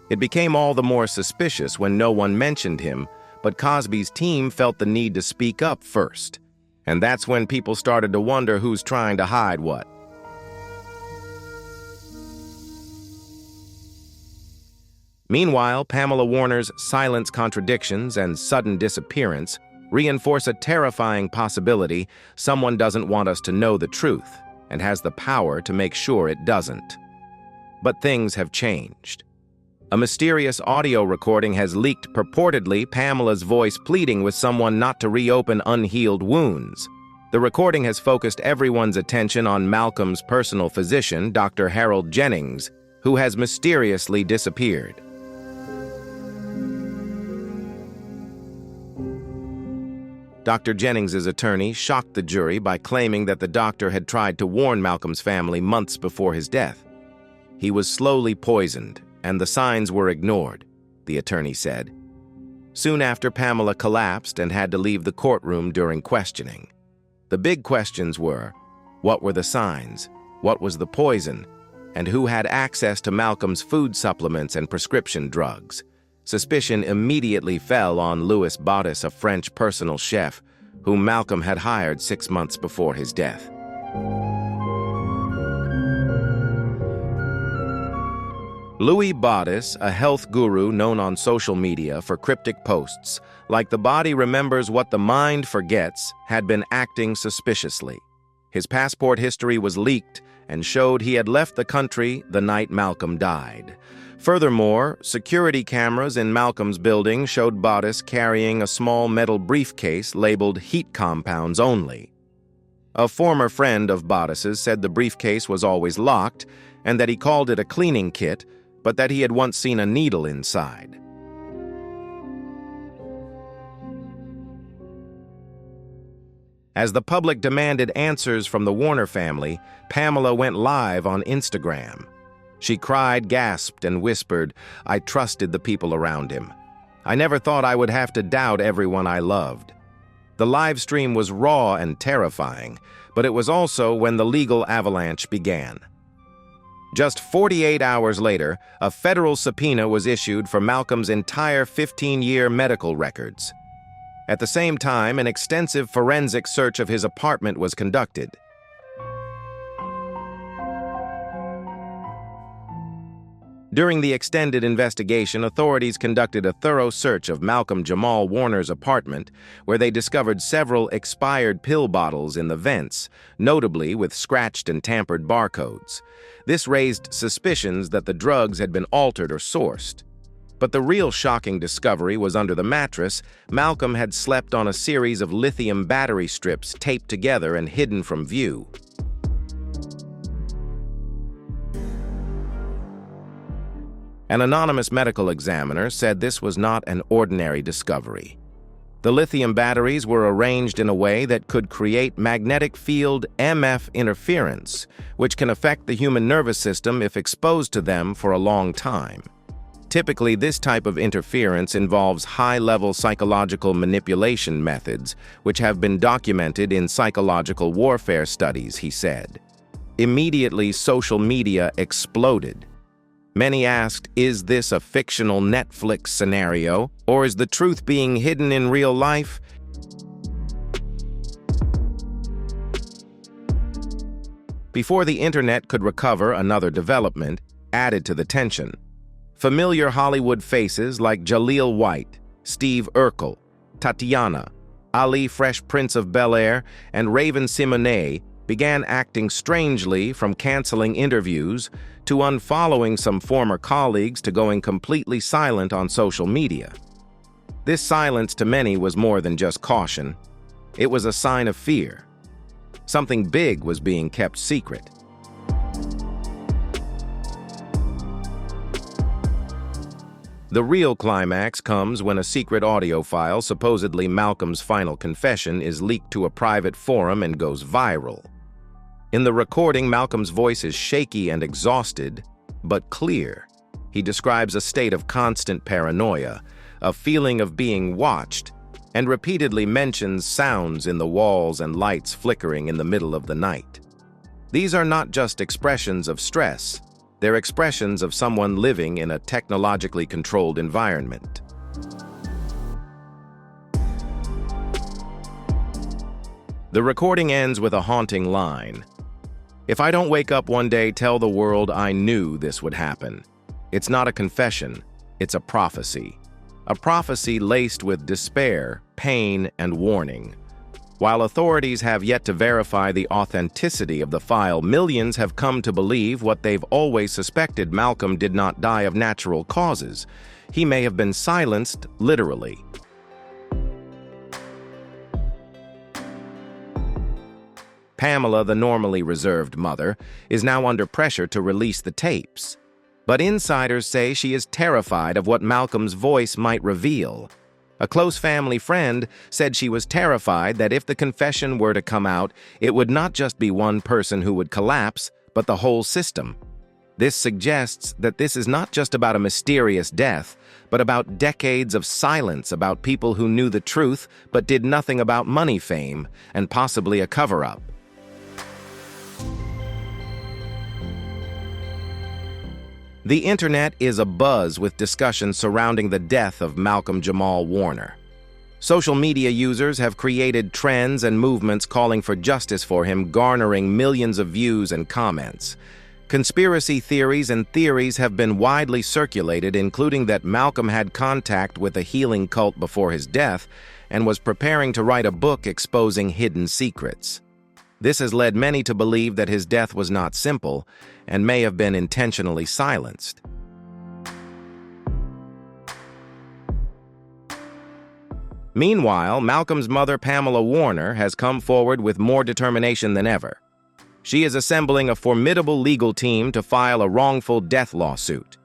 It became all the more suspicious when no one mentioned him, but Cosby's team felt the need to speak up first. And that's when people started to wonder who's trying to hide what. Meanwhile, Pamela Warner's silence contradictions and sudden disappearance reinforce a terrifying possibility: someone doesn't want us to know the truth and has the power to make sure it doesn't. But things have changed. A mysterious audio recording has leaked, purportedly Pamela's voice pleading with someone not to reopen unhealed wounds. The recording has focused everyone's attention on Malcolm's personal physician, Dr. Harold Jennings, who has mysteriously disappeared. Dr. Jennings's attorney shocked the jury by claiming that the doctor had tried to warn Malcolm's family months before his death. He was slowly poisoned, and the signs were ignored, the attorney said. Soon after, Pamela collapsed and had to leave the courtroom during questioning. The big questions were, what were the signs, what was the poison, and who had access to Malcolm's food supplements and prescription drugs? Suspicion immediately fell on Louis Bautis, a French personal chef, whom Malcolm had hired 6 months before his death. Louis Bautis, a health guru known on social media for cryptic posts, like "the body remembers what the mind forgets," had been acting suspiciously. His passport history was leaked and showed he had left the country the night Malcolm died. Furthermore, security cameras in Malcolm's building showed Bautis carrying a small metal briefcase labeled "heat compounds only." A former friend of Bautis's said the briefcase was always locked and that he called it a cleaning kit, but that he had once seen a needle inside. As the public demanded answers from the Warner family, Pamela went live on Instagram. She cried, gasped, and whispered, "I trusted the people around him. I never thought I would have to doubt everyone I loved." The live stream was raw and terrifying, but it was also when the legal avalanche began. Just 48 hours later, a federal subpoena was issued for Malcolm's entire 15-year medical records. At the same time, an extensive forensic search of his apartment was conducted. During the extended investigation, authorities conducted a thorough search of Malcolm-Jamal Warner's apartment, where they discovered several expired pill bottles in the vents, notably with scratched and tampered barcodes. This raised suspicions that the drugs had been altered or sourced. But the real shocking discovery was under the mattress. Malcolm had slept on a series of lithium battery strips taped together and hidden from view. An anonymous medical examiner said this was not an ordinary discovery. The lithium batteries were arranged in a way that could create magnetic field MF interference, which can affect the human nervous system if exposed to them for a long time. Typically, this type of interference involves high-level psychological manipulation methods, which have been documented in psychological warfare studies, he said. Immediately, social media exploded. Many asked, is this a fictional Netflix scenario, or is the truth being hidden in real life? Before the internet could recover, another development added to the tension. Familiar Hollywood faces like Jaleel White, Steve Urkel, Tatiana, Ali Fresh Prince of Bel-Air, and Raven Simonet began acting strangely, from canceling interviews to unfollowing some former colleagues to going completely silent on social media. This silence to many was more than just caution. It was a sign of fear. Something big was being kept secret. The real climax comes when a secret audio file, supposedly Malcolm's final confession, is leaked to a private forum and goes viral. In the recording, Malcolm's voice is shaky and exhausted, but clear. He describes a state of constant paranoia, a feeling of being watched, and repeatedly mentions sounds in the walls and lights flickering in the middle of the night. These are not just expressions of stress, they're expressions of someone living in a technologically controlled environment. The recording ends with a haunting line. "If I don't wake up one day, tell the world I knew this would happen." It's not a confession, it's a prophecy. A prophecy laced with despair, pain, and warning. While authorities have yet to verify the authenticity of the file, millions have come to believe what they've always suspected: Malcolm did not die of natural causes. He may have been silenced, literally. Pamela, the normally reserved mother, is now under pressure to release the tapes. But insiders say she is terrified of what Malcolm's voice might reveal. A close family friend said she was terrified that if the confession were to come out, it would not just be one person who would collapse, but the whole system. This suggests that this is not just about a mysterious death, but about decades of silence about people who knew the truth but did nothing about money, fame, and possibly a cover-up. The internet is abuzz with discussion surrounding the death of Malcolm-Jamal Warner. Social media users have created trends and movements calling for justice for him, garnering millions of views and comments. Conspiracy theories and theories have been widely circulated, including that Malcolm had contact with a healing cult before his death and was preparing to write a book exposing hidden secrets. This has led many to believe that his death was not simple and may have been intentionally silenced. Meanwhile, Malcolm's mother, Pamela Warner, has come forward with more determination than ever. She is assembling a formidable legal team to file a wrongful death lawsuit.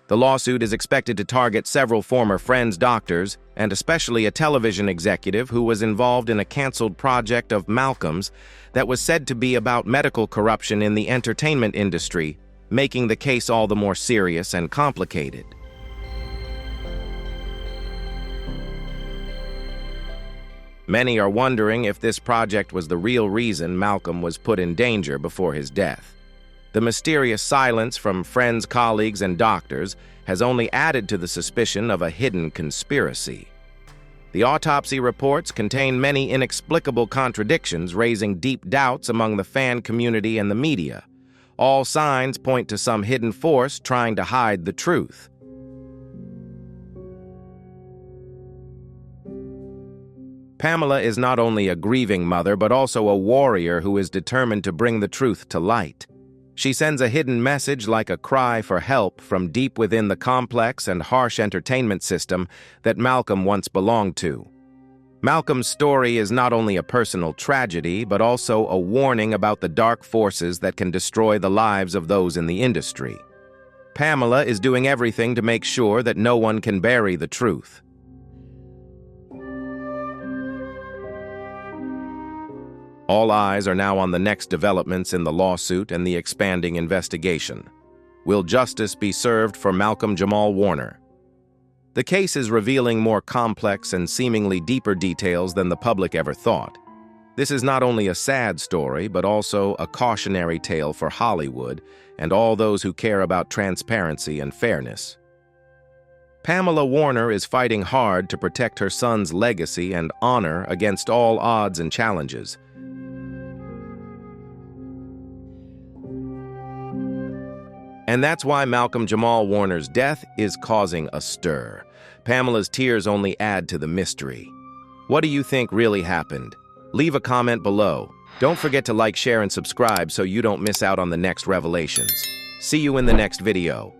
The lawsuit is expected to target several former Friends doctors, and especially a television executive who was involved in a canceled project of Malcolm's that was said to be about medical corruption in the entertainment industry, making the case all the more serious and complicated. Many are wondering if this project was the real reason Malcolm was put in danger before his death. The mysterious silence from friends, colleagues, and doctors has only added to the suspicion of a hidden conspiracy. The autopsy reports contain many inexplicable contradictions, raising deep doubts among the fan community and the media. All signs point to some hidden force trying to hide the truth. Pamela is not only a grieving mother, but also a warrior who is determined to bring the truth to light. She sends a hidden message like a cry for help from deep within the complex and harsh entertainment system that Malcolm once belonged to. Malcolm's story is not only a personal tragedy, but also a warning about the dark forces that can destroy the lives of those in the industry. Pamela is doing everything to make sure that no one can bury the truth. All eyes are now on the next developments in the lawsuit and the expanding investigation. Will justice be served for Malcolm-Jamal Warner? The case is revealing more complex and seemingly deeper details than the public ever thought. This is not only a sad story, but also a cautionary tale for Hollywood and all those who care about transparency and fairness. Pamela Warner is fighting hard to protect her son's legacy and honor against all odds and challenges. And that's why Malcolm-Jamal Warner's death is causing a stir. Pamela's tears only add to the mystery. What do you think really happened? Leave a comment below. Don't forget to like, share, and subscribe so you don't miss out on the next revelations. See you in the next video.